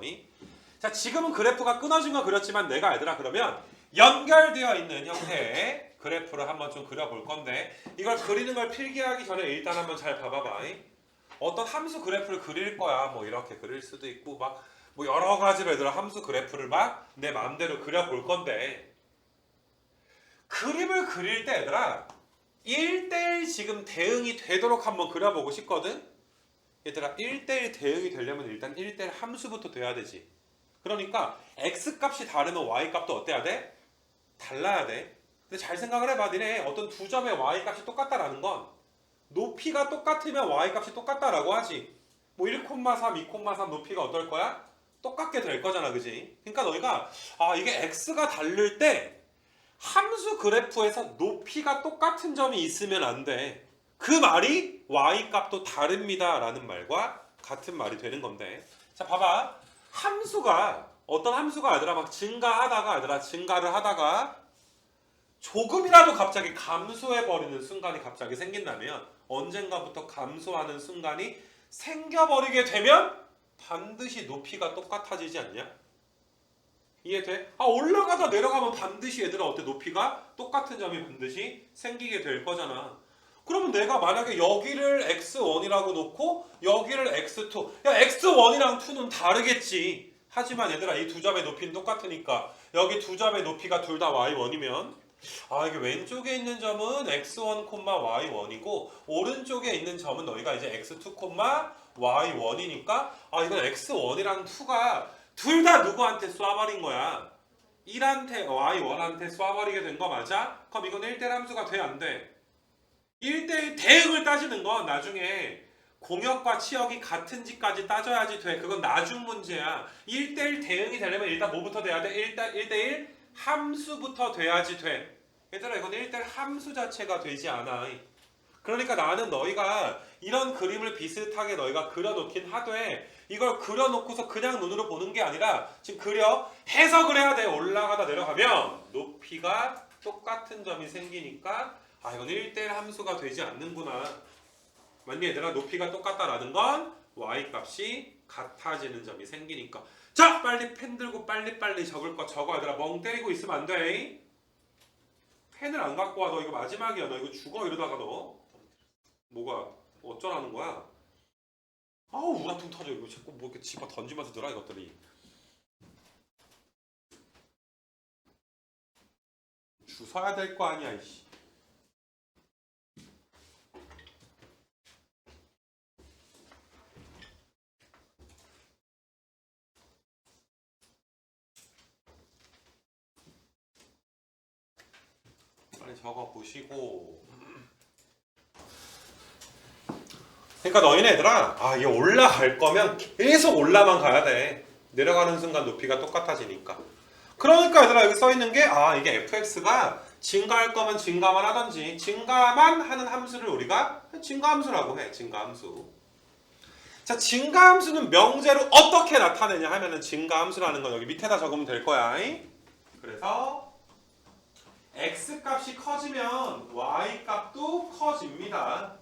자 지금은 그래프가 끊어진 거 그렸지만 내가 얘들아 그러면 연결되어 있는 형태의 그래프를 한번 좀 그려볼 건데, 이걸 그리는 걸 필기하기 전에 일단 한번 잘 봐봐봐. 어떤 함수 그래프를 그릴 거야. 뭐 이렇게 그릴 수도 있고 막 뭐 여러 가지로 얘들아 함수 그래프를 막 내 마음대로 그려볼 건데, 그림을 그릴 때 얘들아 1대1 지금 대응이 되도록 한번 그려보고 싶거든. 얘들아 1대1 대응이 되려면 일단 1대1 함수부터 돼야 되지. 그러니까 x값이 다르면 y값도 어때야 돼? 달라야 돼. 근데 잘 생각을 해봐. 니네 어떤 두 점의 y값이 똑같다라는 건 높이가 똑같으면 y값이 똑같다라고 하지. 뭐 1,3, 2,3 높이가 어떨 거야? 똑같게 될 거잖아, 그지? 그러니까 너희가 이게 x가 다를 때 함수 그래프에서 높이가 똑같은 점이 있으면 안 돼. 그 말이 y값도 다릅니다 라는 말과 같은 말이 되는 건데, 자 봐봐. 어떤 함수가 얘들아 막 증가를 하다가 조금이라도 갑자기 감소해버리는 순간이 갑자기 생긴다면, 언젠가부터 감소하는 순간이 생겨버리게 되면 반드시 높이가 똑같아지지 않냐? 이해돼? 올라가다 내려가면 반드시 얘들아 어때? 높이가 똑같은 점이 반드시 생기게 될 거잖아. 그러면 내가 만약에 여기를 x1이라고 놓고 여기를 x2, 야 x1이랑 2는 다르겠지. 하지만 얘들아 이 두 점의 높이는 똑같으니까 여기 두 점의 높이가 둘 다 y1이면 이게 왼쪽에 있는 점은 x1, y1이고 오른쪽에 있는 점은 너희가 이제 x2, y1이니까 이건 x1이랑 2가 둘 다 누구한테 쏴버린 거야? 1한테 y1한테 쏴버리게 된 거 맞아? 그럼 이건 1대1 함수가 돼 안 돼? 1대1 대응을 따지는 건 나중에 공역과 치역이 같은지까지 따져야지 돼. 그건 나중 문제야. 1대1 대응이 되려면 일단 뭐부터 돼야 돼? 1대1 함수부터 돼야지 돼. 얘들아 이건 1대1 함수 자체가 되지 않아. 그러니까 나는 너희가 이런 그림을 비슷하게 너희가 그려놓긴 하되 이걸 그려놓고서 그냥 눈으로 보는 게 아니라 지금 해석을 해야 돼. 올라가다 내려가면 높이가 똑같은 점이 생기니까 이건 1대1 함수가 되지 않는구나. 맞니 얘들아? 높이가 똑같다라는 건 y값이 같아지는 점이 생기니까. 자 빨리 펜 들고 빨리빨리 적을 거 적어. 얘들아 멍 때리고 있으면 안 돼. 펜을 안 갖고 와. 너 이거 마지막이야. 너 이거 죽어 이러다가 너 뭐가 어쩌라는 거야? 우라통 터져. 이거 자꾸 뭐 이렇게 집어 던지면서 들어 이것들이. 주워야 될 거 아니야 이씨. 빨리 적어 보시고. 그러니까 너희네 얘들아 이게 올라갈 거면 계속 올라만 가야 돼. 내려가는 순간 높이가 똑같아지니까. 그러니까 얘들아 여기 써있는 게 이게 fx가 증가할 거면 증가만 하던지 증가만 하는 함수를 우리가 증가함수라고 해. 증가함수. 자 증가함수는 명제로 어떻게 나타내냐 하면은 증가함수라는 건 여기 밑에다 적으면 될 거야. 그래서 x값이 커지면 y값도 커집니다.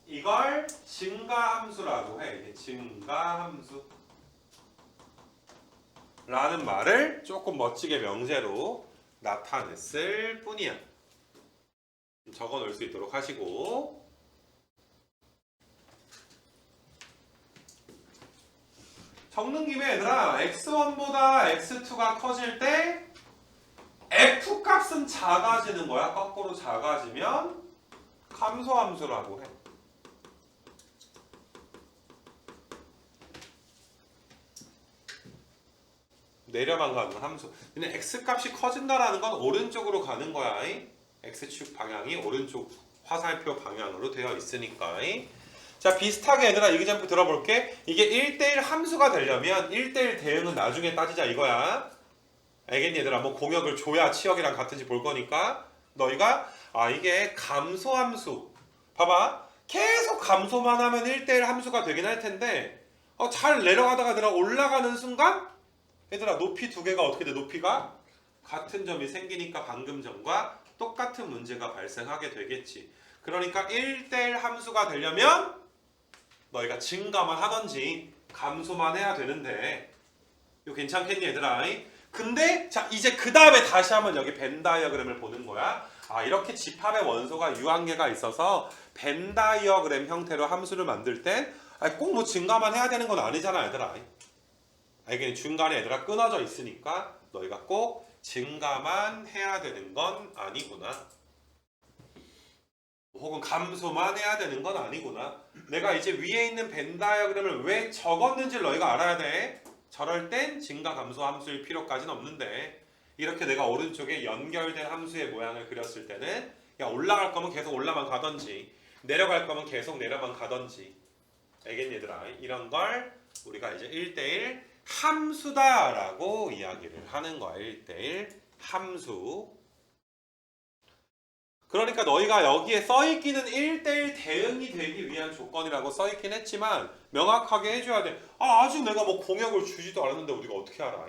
이걸 증가함수라고 해. 이게 증가함수 라는 말을 조금 멋지게 명제로 나타냈을 뿐이야. 적어 놓을 수 있도록 하시고. 적는 김에 얘들아 x1보다 x2가 커질 때 f값은 작아지는 거야. 거꾸로 작아지면 감소함수라고 해. 내려만 가는 함수. 근데 x값이 커진다라는 건 오른쪽으로 가는 거야. x축 방향이 오른쪽 화살표 방향으로 되어 있으니까. 자 비슷하게 얘들아 얘기점프 들어볼게. 이게 1대1 함수가 되려면 1대1 대응은 나중에 따지자 이거야. 알겠니 얘들아? 뭐 공역을 줘야 치역이랑 같은지 볼 거니까 너희가 이게 감소함수. 봐봐. 계속 감소만 하면 1대1 함수가 되긴 할 텐데 잘 내려가다가 얘들아 올라가는 순간 얘들아 높이 두 개가 어떻게 돼? 높이가 같은 점이 생기니까 방금 점과 똑같은 문제가 발생하게 되겠지. 그러니까 1대1 함수가 되려면 너희가 증가만 하던지 감소만 해야 되는데 이거 괜찮겠니 얘들아? 근데 자 이제 그 다음에 다시 한번 여기 벤 다이어그램을 보는 거야. 이렇게 집합의 원소가 유한계가 있어서 벤 다이어그램 형태로 함수를 만들 땐 꼭 뭐 증가만 해야 되는 건 아니잖아 얘들아. 알겠니? 중간에 얘들아 끊어져 있으니까 너희가 꼭 증가만 해야 되는 건 아니구나. 혹은 감소만 해야 되는 건 아니구나. 내가 이제 위에 있는 벤 다이어그램을 왜 적었는지를 너희가 알아야 돼. 저럴 땐 증가 감소 함수일 필요까지는 없는데 이렇게 내가 오른쪽에 연결된 함수의 모양을 그렸을 때는 올라갈 거면 계속 올라만 가던지 내려갈 거면 계속 내려만 가던지. 알겠니 얘들아? 이런 걸 우리가 이제 1대1 함수다라고 이야기를 하는 거야. 1대1 함수. 그러니까 너희가 여기에 써있기는 1대1 대응이 되기 위한 조건이라고 써있긴 했지만 명확하게 해줘야 돼. 아직 내가 뭐 공역을 주지도 않았는데 우리가 어떻게 알아?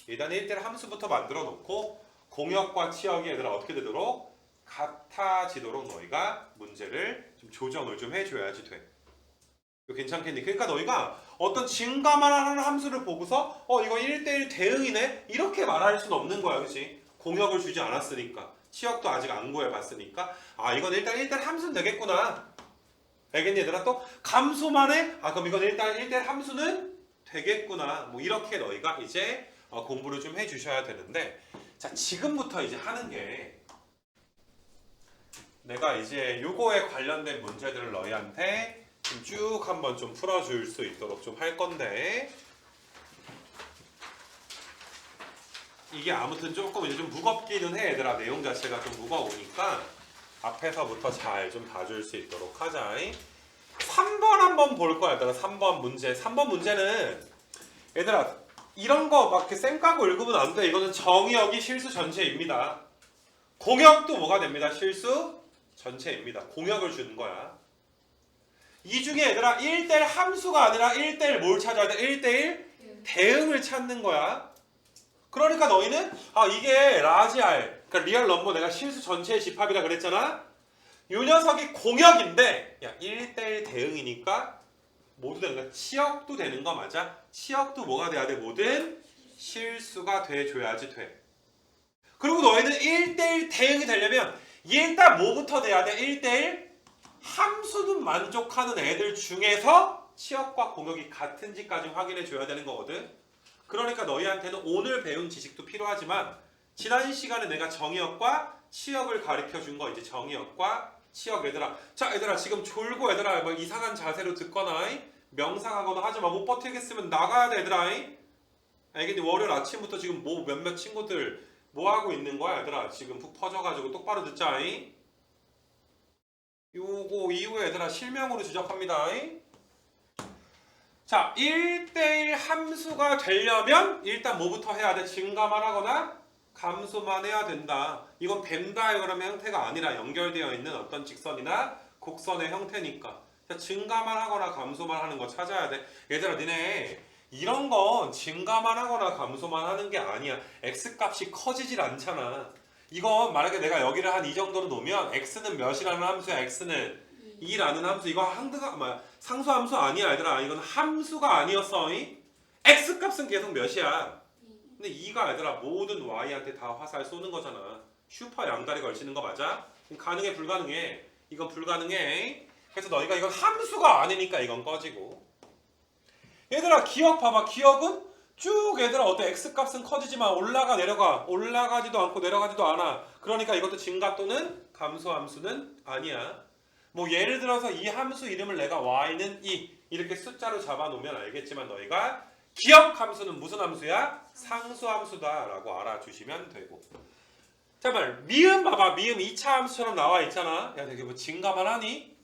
일단 1대1 함수부터 만들어 놓고 공역과 치역이 얘들아 어떻게 되도록 같아지도록 너희가 문제를 좀 조정을 좀 해줘야지 돼. 이거 괜찮겠니? 그러니까 너희가 어떤 증가만 하는 함수를 보고서 이거 1대1 대응이네? 이렇게 말할 수는 없는 거야. 그치? 공역을 주지 않았으니까. 치역도 아직 안 구해봤으니까 이건 일단 함수는 되겠구나. 알겠니 얘들아? 또 감소만 해? 그럼 이건 일단 1대1 함수는 되겠구나. 뭐 이렇게 너희가 이제 공부를 좀 해주셔야 되는데 자 지금부터 이제 하는 게 내가 이제 요거에 관련된 문제들을 너희한테 쭉 한번 좀 풀어줄 수 있도록 좀 할 건데 이게 아무튼 조금 이제 좀 무겁기는 해 얘들아. 내용 자체가 좀 무거우니까 앞에서부터 잘 좀 봐줄 수 있도록 하자. 3번 한번 볼 거야 얘들아. 3번 문제. 3번 문제는 얘들아 이런 거 막 이렇게 쌩 까고 읽으면 안 돼. 이거는 정의역이 실수 전체입니다. 공역도 뭐가 됩니다? 실수 전체입니다. 공역을 주는 거야. 이 중에 얘들아 1대1 함수가 아니라 1대1 뭘 찾아야 돼? 1대1 대응을 찾는 거야. 그러니까 너희는 이게 라지 R 그러니까 리얼 넘버 내가 실수 전체의 집합이라 그랬잖아. 이 녀석이 공역인데 1대1 대응이니까 모두 되는 거야. 치역도 되는 거 맞아? 치역도 뭐가 돼야 돼? 뭐든 실수가 돼줘야지 돼. 그리고 너희는 1대1 대응이 되려면 일단 뭐부터 돼야 돼? 1대1 함수는 만족하는 애들 중에서 치역과 공역이 같은지까지 확인해 줘야 되는 거거든. 그러니까 너희한테는 오늘 배운 지식도 필요하지만 지난 시간에 내가 정의역과 치역을 가르쳐 준 거 이제 정의역과 치역 얘들아. 자 얘들아 지금 졸고 얘들아 뭐 이상한 자세로 듣거나 명상하거나 하지마. 못 버티겠으면 나가야 돼 얘들아. 알겠니? 월요일 아침부터 지금 뭐 몇몇 친구들 뭐 하고 있는 거야 얘들아. 지금 푹 퍼져가지고 똑바로 듣자. 요거 이후에 얘들아 실명으로 지적합니다. 자 1대1 함수가 되려면 일단 뭐부터 해야 돼? 증가만 하거나 감소만 해야 된다. 이건 벤 다이어그램의 형태가 아니라 연결되어 있는 어떤 직선이나 곡선의 형태니까. 자, 증가만 하거나 감소만 하는 거 찾아야 돼. 얘들아 니네 이런 건 증가만 하거나 감소만 하는 게 아니야. x값이 커지질 않잖아. 이건 만약에 내가 여기를 한 이 정도로 놓으면 x는 몇이라는 함수야? x는 2라는 함수. 이거 상수함수 아니야 얘들아. 이건 함수가 아니었어. x값은 계속 몇이야? 근데 2가 얘들아 모든 y한테 다 화살 쏘는 거잖아. 슈퍼 양다리 걸치는 거 맞아? 가능해 불가능해? 이건 불가능해. 그래서 너희가 이건 함수가 아니니까 이건 꺼지고. 얘들아 기억 봐봐. 기억은 쭉 얘들아 어때? x값은 커지지만 올라가 내려가. 올라가지도 않고 내려가지도 않아. 그러니까 이것도 증가 또는 감소 함수는 아니야. 뭐 예를 들어서 이 함수 이름을 내가 y는 2 이렇게 숫자로 잡아놓으면 알겠지만 너희가 기억 함수는 무슨 함수야? 상수 함수다 라고 알아주시면 되고. 잠깐만 미음 봐봐. 미음 2차 함수처럼 나와 있잖아. 야 되게 뭐 증가만 하니?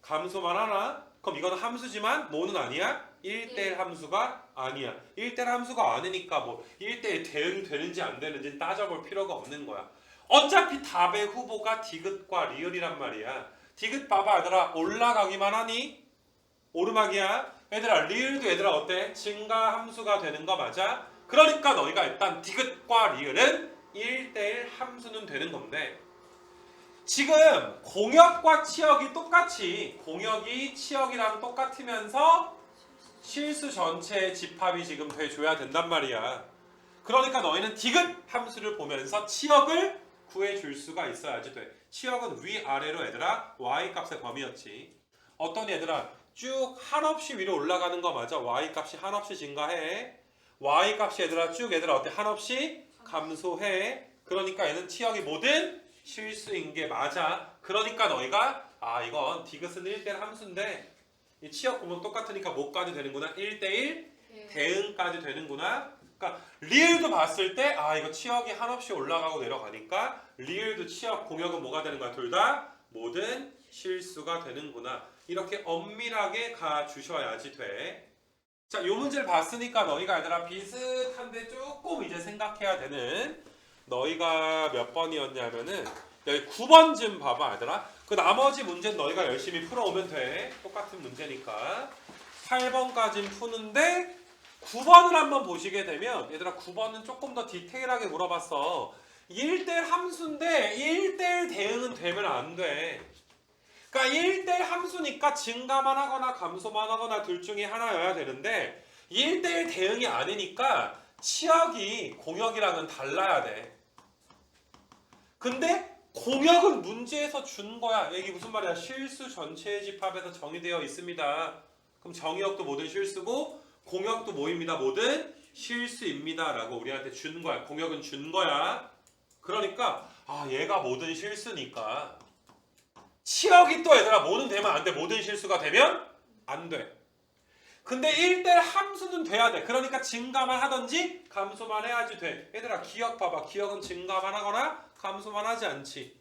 감소만 하나? 그럼 이거는 함수지만 뭐는 아니야? 1대1 함수가 아니야. 1대1 함수가 아니니까 뭐 1대1 대응이 되는지 안 되는지 따져볼 필요가 없는 거야. 어차피 답의 후보가 디귿과 리을이란 말이야. 디귿 봐봐 얘들아 올라가기만 하니? 오르막이야. 얘들아 리을도 얘들아 어때? 증가 함수가 되는 거 맞아? 그러니까 너희가 일단 디귿과 리을은 1대1 함수는 되는 건데 지금 공역과 치역이 똑같이 공역이 치역이랑 똑같으면서 실수 전체의 집합이 지금 돼줘야 된단 말이야. 그러니까 너희는 디귿 함수를 보면서 치역을 구해줄 수가 있어야지 돼. 치역은 위아래로 얘들아 y값의 범위였지. 어떤 얘들아 쭉 한없이 위로 올라가는 거 맞아? y값이 한없이 증가해. y값이 얘들아 쭉 얘들아 어때? 한없이 감소해. 그러니까 얘는 치역이 뭐든 실수인 게 맞아. 그러니까 너희가 이건 디귿은 1대1 함수인데 이 치역 보면 똑같으니까 뭐까지 되는구나? 1대1 대응까지 되는구나. 그러니까 리을도 봤을 때 이거 치역이 한없이 올라가고 내려가니까 리을도 치역 공역은 뭐가 되는 거야? 둘 다 모든 실수가 되는구나. 이렇게 엄밀하게 가주셔야지 돼. 자, 요 문제를 봤으니까 너희가 얘들아 비슷한데 조금 이제 생각해야 되는 너희가 몇 번이었냐면은 여기 9번 좀 봐봐 얘들아. 그 나머지 문제는 너희가 열심히 풀어오면 돼. 똑같은 문제니까. 8번까지는 푸는데 9번을 한번 보시게 되면 얘들아 9번은 조금 더 디테일하게 물어봤어. 1대1 함수인데 1대1 대응은 되면 안 돼. 그러니까 1대1 함수니까 증가만 하거나 감소만 하거나 둘 중에 하나여야 되는데 1대1 대응이 아니니까 치역이 공역이랑은 달라야 돼. 근데 공역은 문제에서 준 거야. 이게 무슨 말이야? 실수 전체의 집합에서 정의되어 있습니다. 그럼 정의역도 뭐든 실수고 공역도 뭐입니다? 뭐든 실수입니다. 라고 우리한테 준 거야. 공역은 준 거야. 그러니까 얘가 뭐든 실수니까 치역이 또 얘들아 뭐든 되면 안 돼. 모든 실수가 되면 안 돼. 근데 1대1 함수는 돼야 돼. 그러니까 증가만 하든지 감소만 해야지 돼. 얘들아 기억 봐봐. 기억은 증가만 하거나 감소만 하지 않지.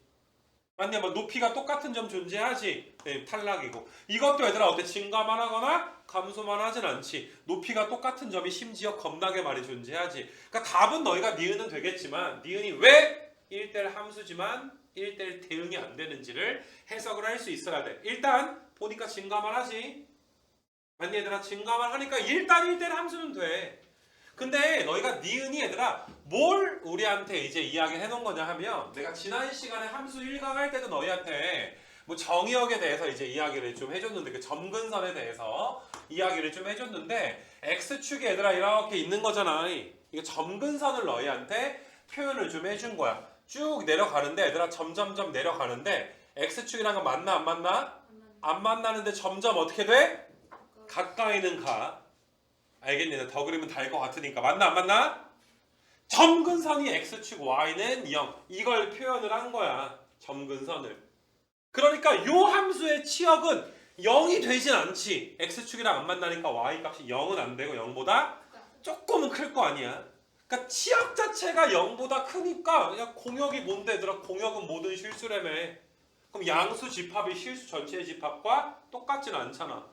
맞냐? 뭐 높이가 똑같은 점 존재하지. 네, 탈락이고. 이것도 얘들아 어때? 증가만 하거나 감소만 하진 않지. 높이가 똑같은 점이 심지어 겁나게 많이 존재하지. 그러니까 답은 너희가 니은은 되겠지만 니은이 왜 1대1 함수지만 1대1 대응이 안 되는지를 해석을 할 수 있어야 돼. 일단 보니까 증가만 하지. 맞니 얘들아? 증가만 하니까 일단 1대1 함수는 돼. 근데 너희가 니은이 얘들아 뭘 우리한테 이제 이야기를 해놓은 거냐 하면 내가 지난 시간에 함수 1강 할 때도 너희한테 뭐 정의역에 대해서 이제 이야기를 좀 해줬는데 그 점근선에 대해서 이야기를 좀 해줬는데 X축이 얘들아 이렇게 있는 거잖아. 이거 점근선을 너희한테 표현을 좀 해준 거야. 쭉 내려가는데 얘들아 점점점 내려가는데 X축이랑 건 맞나 안 맞나? 안 만나는데 점점 어떻게 돼? 가까이는 가. 알겠니? 더 그리면 다 알 것 같으니까. 맞나 안 맞나? 점근선이 X축 Y는 0. 이걸 표현을 한 거야. 점근선을. 그러니까 요 함수의 치역은 0이 되진 않지. X축이랑 안 만나니까 Y 값이 0은 안 되고 0보다 조금은 클 거 아니야. 그러니까 치역 자체가 0보다 크니까 야 공역이 뭔데 얘들아? 공역은 모든 실수라며. 그럼 양수 집합이 실수 전체의 집합과 똑같진 않잖아.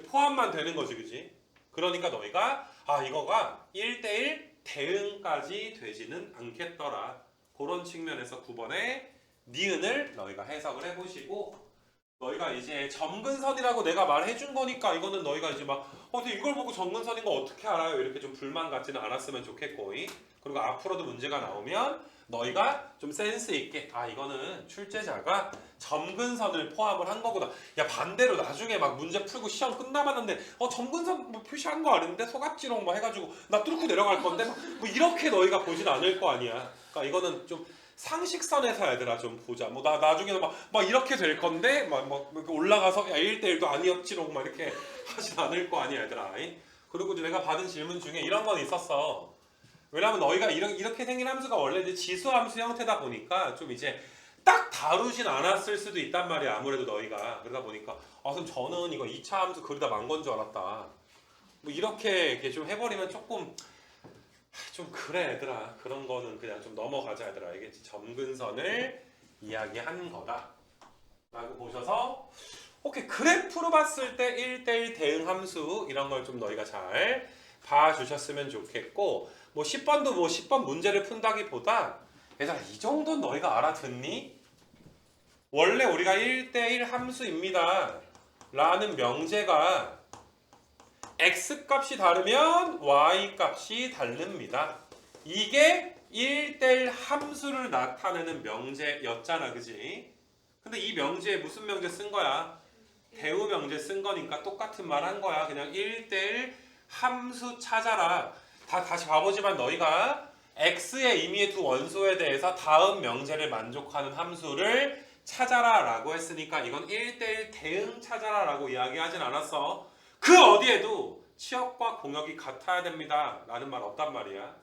포함만 되는 거지, 그지? 그러니까 너희가 이거가 1대1 대응까지 되지는 않겠더라. 그런 측면에서 9번에 니은을 너희가 해석을 해보시고 너희가 이제 점근선이라고 내가 말해준 거니까 이거는 너희가 이제 막 근데 이걸 보고 점근선인 거 어떻게 알아요? 이렇게 좀 불만 갖지는 않았으면 좋겠고 그리고 앞으로도 문제가 나오면 너희가 좀 센스 있게 이거는 출제자가 점근선을 포함을 한 거구나. 야 반대로 나중에 막 문제 풀고 시험 끝나봤는데 점근선 뭐 표시한 거 아닌데 소각지롱 뭐 해가지고 나 뚫고 내려갈 건데 뭐 이렇게 너희가 보진 않을 거 아니야. 그러니까 이거는 좀 상식선에서 얘들아 좀 보자. 뭐 나중에는 막 이렇게 될 건데 막 이렇게 올라가서 야 1대1도 아니었지롱 막 이렇게 하진 않을 거 아니야 얘들아. 그리고 내가 받은 질문 중에 이런 건 있었어. 왜냐면 너희가 이렇게 생긴 함수가 원래 이제 지수함수 형태다 보니까 좀 이제 딱 다루진 않았을 수도 있단 말이야. 아무래도 너희가 그러다 보니까 그럼 저는 이거 2차 함수 그리다 만 건 줄 알았다. 뭐 이렇게 좀 해버리면 조금 좀 그래 얘들아. 그런 거는 그냥 좀 넘어가자 얘들아. 알겠지? 점근선을 이야기한 거다 라고 보셔서 오케이. 그래프로 봤을 때 1대1 대응 함수 이런 걸 좀 너희가 잘 봐주셨으면 좋겠고 뭐 10번도 뭐 10번 문제를 푼다기보다 얘들아 이 정도는 너희가 알아듣니? 원래 우리가 1대1 함수입니다 라는 명제가 X값이 다르면 Y값이 다릅니다. 이게 1대1 함수를 나타내는 명제였잖아. 그지? 근데 이 명제에 무슨 명제 쓴 거야? 대우 명제 쓴 거니까 똑같은 말 한 거야. 그냥 1대1 함수 찾아라. 다시 봐보지만 너희가 X의 임의의 두 원소에 대해서 다음 명제를 만족하는 함수를 찾아라 라고 했으니까 이건 1대1 대응 찾아라 라고 이야기하진 않았어. 그 어디에도 치역과 공역이 같아야 됩니다 라는 말 없단 말이야.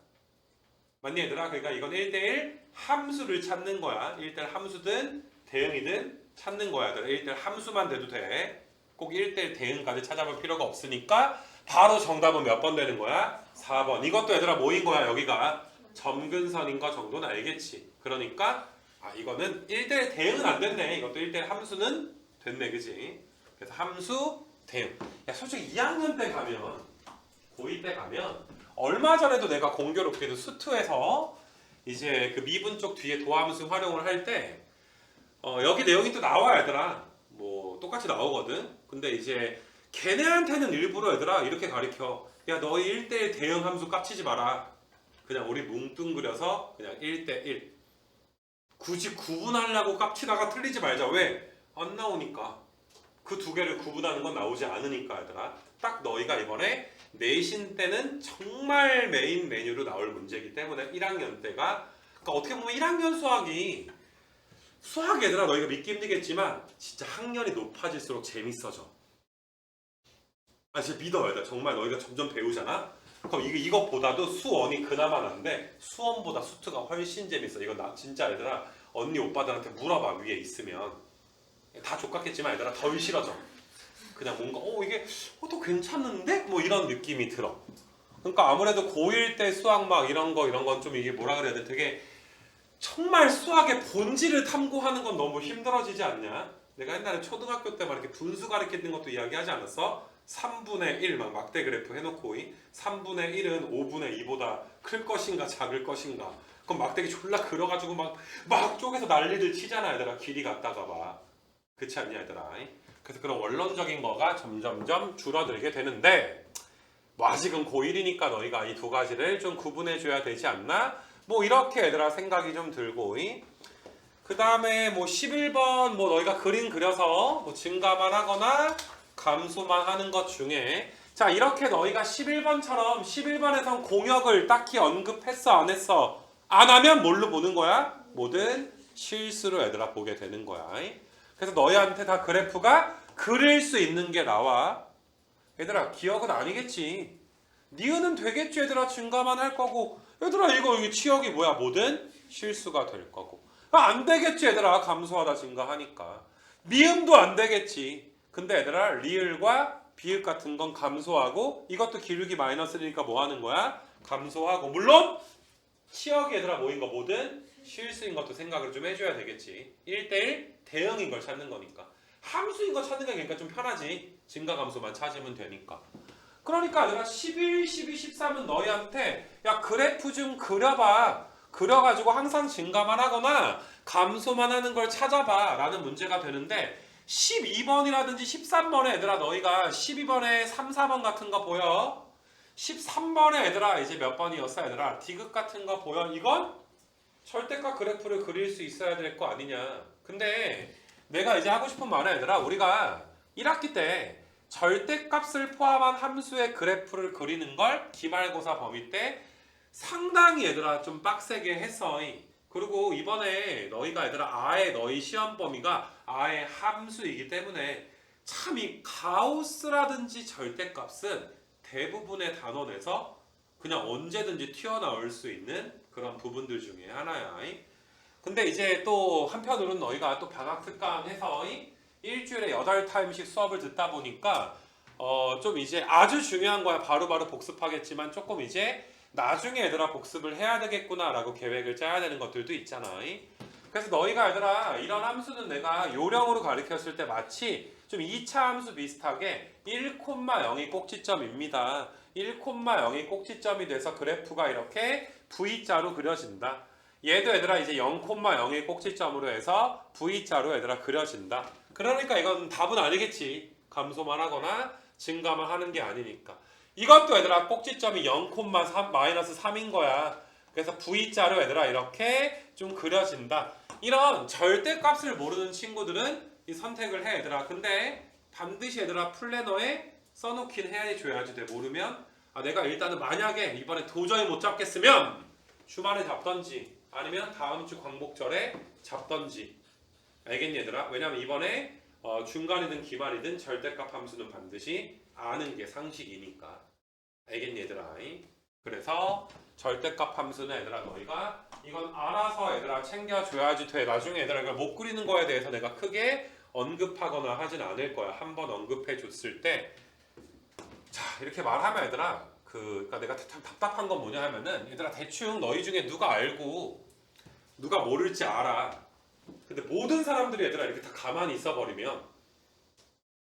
맞니 얘들아? 그러니까 이건 1대1 함수를 찾는 거야. 1대1 함수든 대응이든 찾는 거야. 1대1 함수만 돼도 돼. 꼭 1대1 대응까지 찾아볼 필요가 없으니까 바로 정답은 몇 번 되는 거야? 4번. 이것도 얘들아 뭐인 거야? 여기가 점근선인 거 정도는 알겠지. 그러니까 이거는 1대1 대응은 안 됐네. 이것도 1대1 함수는 됐네. 그지? 그래서 함수 대응. 야 솔직히 2학년 때 가면 고2 때 가면 얼마 전에도 내가 공교롭게도 수투에서 이제 그 미분 쪽 뒤에 도함수 활용을 할 때 여기 내용이 또 나와 얘들아. 뭐 똑같이 나오거든. 근데 이제 걔네한테는 일부러 얘들아 이렇게 가르쳐. 야 너희 1대1 대응 함수 깝치지 마라. 그냥 우리 뭉뚱그려서 그냥 1대1. 굳이 구분하려고 깝치다가 틀리지 말자. 왜? 안 나오니까. 그 두 개를 구분하는 건 나오지 않으니까 얘들아. 딱 너희가 이번에 내신 때는 정말 메인 메뉴로 나올 문제이기 때문에 1학년 때가 그러니까 어떻게 보면 1학년 수학 얘들아 너희가 믿기 힘들겠지만 진짜 학년이 높아질수록 재밌어져. 아 진짜 믿어 얘들아. 정말 너희가 점점 배우잖아. 그럼 이것보다도 수원이 그나마 난데 수원보다 수투가 훨씬 재밌어. 이거 나 진짜 얘들아 언니 오빠들한테 물어봐. 위에 있으면 다 족같겠지만 얘들아 덜 싫어져. 그냥 뭔가 이게 또 괜찮은데? 뭐 이런 느낌이 들어. 그러니까 아무래도 고1 때 수학 막 이런 건 좀 이게 뭐라 그래야 돼? 되게 정말 수학의 본질을 탐구하는 건 너무 힘들어지지 않냐? 내가 옛날에 초등학교 때 막 이렇게 분수 가르치는 것도 이야기하지 않았어? 3분의 1 막 막대 그래프 해놓고 3분의 1은 5분의 2보다 클 것인가 작을 것인가 그럼 막대기 졸라 그려가지고 막 쪼개서 난리를 치잖아 얘들아. 길이 갔다가 막 그렇지 않냐 얘들아. 그래서 그런 원론적인 거가 점점점 줄어들게 되는데 뭐 아직은 고1이니까 너희가 이 두 가지를 좀 구분해 줘야 되지 않나? 뭐 이렇게 얘들아 생각이 좀 들고 그 다음에 뭐 11번 뭐 너희가 그림 그려서 뭐 증가만 하거나 감소만 하는 것 중에 자 이렇게 너희가 11번처럼 11번에선 공역을 딱히 언급했어 안 했어? 안 하면 뭘로 보는 거야? 모든 실수로 얘들아 보게 되는 거야. 그래서 너희한테 다 그래프가 그릴 수 있는 게 나와. 얘들아 기억은 아니겠지. 니은은 되겠지 얘들아. 증가만 할 거고 얘들아 이거 치역이 뭐야? 모든 실수가 될 거고 안 되겠지 얘들아. 감소하다 증가하니까. 미음도 안 되겠지. 근데 얘들아 리을과 비읍 같은 건 감소하고 이것도 기울기 마이너스니까 뭐 하는 거야? 감소하고 물론 치역이 얘들아 뭐인 거 모든 실수인 것도 생각을 좀 해줘야 되겠지. 1대1 대응인 걸 찾는 거니까. 함수인 거 찾는 게 그러니까 좀 편하지. 증가 감소만 찾으면 되니까. 그러니까 얘들아 11, 12, 13은 너희한테 야 그래프 좀 그려봐. 그려가지고 항상 증가만 하거나 감소만 하는 걸 찾아봐 라는 문제가 되는데 12번이라든지 13번에 얘들아 너희가 12번에 3, 4번 같은 거 보여? 13번에 얘들아 이제 몇 번이었어 얘들아? 디귿 같은 거 보여? 이건 절대값 그래프를 그릴 수 있어야 될 거 아니냐. 근데 내가 이제 하고 싶은 말은 얘들아 우리가 1학기 때 절대값을 포함한 함수의 그래프를 그리는 걸 기말고사 범위 때 상당히 얘들아 좀 빡세게 했어. 그리고 이번에 너희가 얘들아 아예 너희 시험 범위가 아예 함수이기 때문에 참 이 가우스라든지 절대값은 대부분의 단원에서 그냥 언제든지 튀어나올 수 있는 그런 부분들 중에 하나야. 근데 이제 또 한편으로는 너희가 또 방학 특강해서 일주일에 8타임씩 수업을 듣다 보니까 좀 이제 아주 중요한 거야. 바로바로 복습하겠지만 조금 이제 나중에 얘들아 복습을 해야 되겠구나 라고 계획을 짜야 되는 것들도 있잖아. 그래서 너희가 얘들아 이런 함수는 내가 요령으로 가르쳤을 때 마치 좀 2차 함수 비슷하게 1,0이 꼭지점입니다. 1,0이 꼭지점이 돼서 그래프가 이렇게 V자로 그려진다. 얘도 얘들아 이제 0,0의 꼭지점으로 해서 V자로 얘들아 그려진다. 그러니까 이건 답은 아니겠지. 감소만 하거나 증가만 하는 게 아니니까. 이것도 얘들아 꼭지점이 0,3인 거야. 그래서 V자로 얘들아 이렇게 좀 그려진다. 이런 절대값을 모르는 친구들은 이 선택을 해 얘들아. 근데 반드시 얘들아 플래너에 써놓긴 해줘야지 돼. 모르면 내가 일단은 만약에 이번에 도저히 못 잡겠으면 주말에 잡던지 아니면 다음 주 광복절에 잡던지. 알겠니 얘들아? 왜냐면 이번에 중간이든 기말이든 절대값 함수는 반드시 아는 게 상식이니까. 알겠니 얘들아? 그래서 절대값 함수는 얘들아 너희가 이건 알아서 얘들아 챙겨줘야지 돼. 나중에 얘들아 이걸 못 그리는 거에 대해서 내가 크게 언급하거나 하진 않을 거야. 한번 언급해 줬을 때 자 이렇게 말하면 얘들아 그러니까 내가 참 답답한 건 뭐냐 하면은 얘들아 대충 너희 중에 누가 알고 누가 모를지 알아. 근데 모든 사람들이 얘들아 이렇게 다 가만히 있어버리면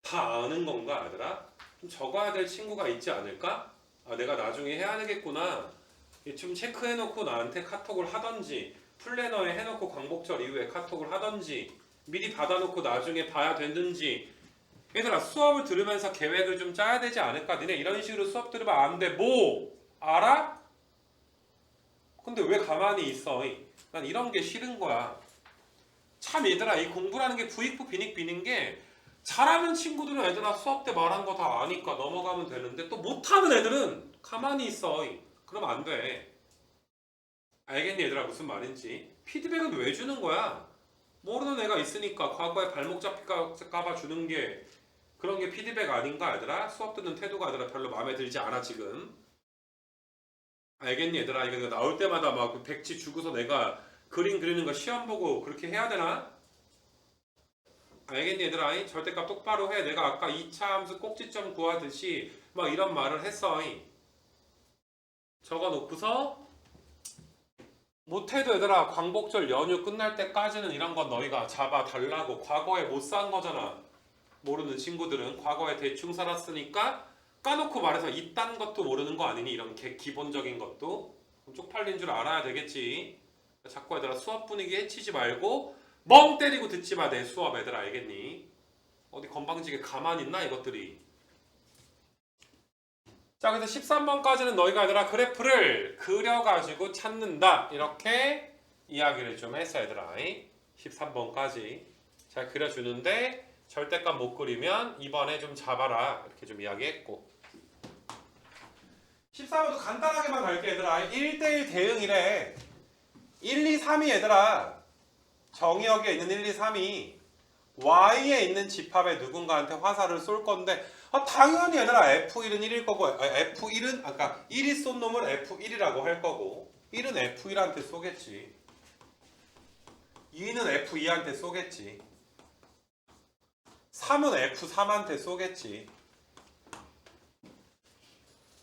다 아는 건가 얘들아? 좀 적어야 될 친구가 있지 않을까? 내가 나중에 해야 되겠구나. 좀 체크해놓고 나한테 카톡을 하던지 플래너에 해놓고 광복절 이후에 카톡을 하던지 미리 받아놓고 나중에 봐야 되는지. 얘들아 수업을 들으면서 계획을 좀 짜야 되지 않을까? 니네 이런 식으로 수업 들으면 안 돼. 뭐? 알아? 근데 왜 가만히 있어? 난 이런 게 싫은 거야. 참 얘들아 이 공부라는 게 부익부 빈익빈인 게 잘하는 친구들은 얘들아 수업 때 말한 거 다 아니까 넘어가면 되는데 또 못하는 애들은 가만히 있어. 그러면 안 돼. 알겠니 얘들아 무슨 말인지? 피드백은 왜 주는 거야? 모르는 애가 있으니까 과거에 발목 잡힐까봐 주는 게 그런 게 피드백 아닌가 얘들아? 수업 듣는 태도가 얘들아 별로 마음에 들지 않아 지금. 알겠니 얘들아? 이거 내가 나올 때마다 막 백지 주고서 내가 그림 그리는 거 시험 보고 그렇게 해야 되나? 알겠니 얘들아? 절대값 똑바로 해. 내가 아까 2차 함수 꼭지점 구하듯이 막 이런 말을 했어. 적어놓고서 못해도 얘들아 광복절 연휴 끝날 때까지는 이런 건 너희가 잡아달라고. 과거에 못 산 거잖아. 모르는 친구들은 과거에 대충 살았으니까 까놓고 말해서 이딴 것도 모르는 거 아니니? 이런 기본적인 것도 쪽팔린 줄 알아야 되겠지. 자꾸 얘들아 수업 분위기 해치지 말고 멍 때리고 듣지 마. 내 수업 애들 알겠니? 어디 건방지게 가만히 있나 이것들이. 자 그래서 13번까지는 너희가 얘들아 그래프를 그려가지고 찾는다. 이렇게 이야기를 좀 했어 얘들아. 13번까지 잘 그려주는데 절대값 못 그리면 이번에 좀 잡아라. 이렇게 좀 이야기했고 13번도 간단하게만 갈게 얘들아. 1대1 대응이래. 1, 2, 3이 얘들아 정의역에 있는 1, 2, 3이 Y에 있는 집합에 누군가한테 화살을 쏠 건데 당연히 얘들아 F1은 1일 거고 F1은 아까 1이 쏜 놈을 F1이라고 할 거고 1은 F1한테 쏘겠지. 2는 F2한테 쏘겠지. 3은 F3한테 쏘겠지.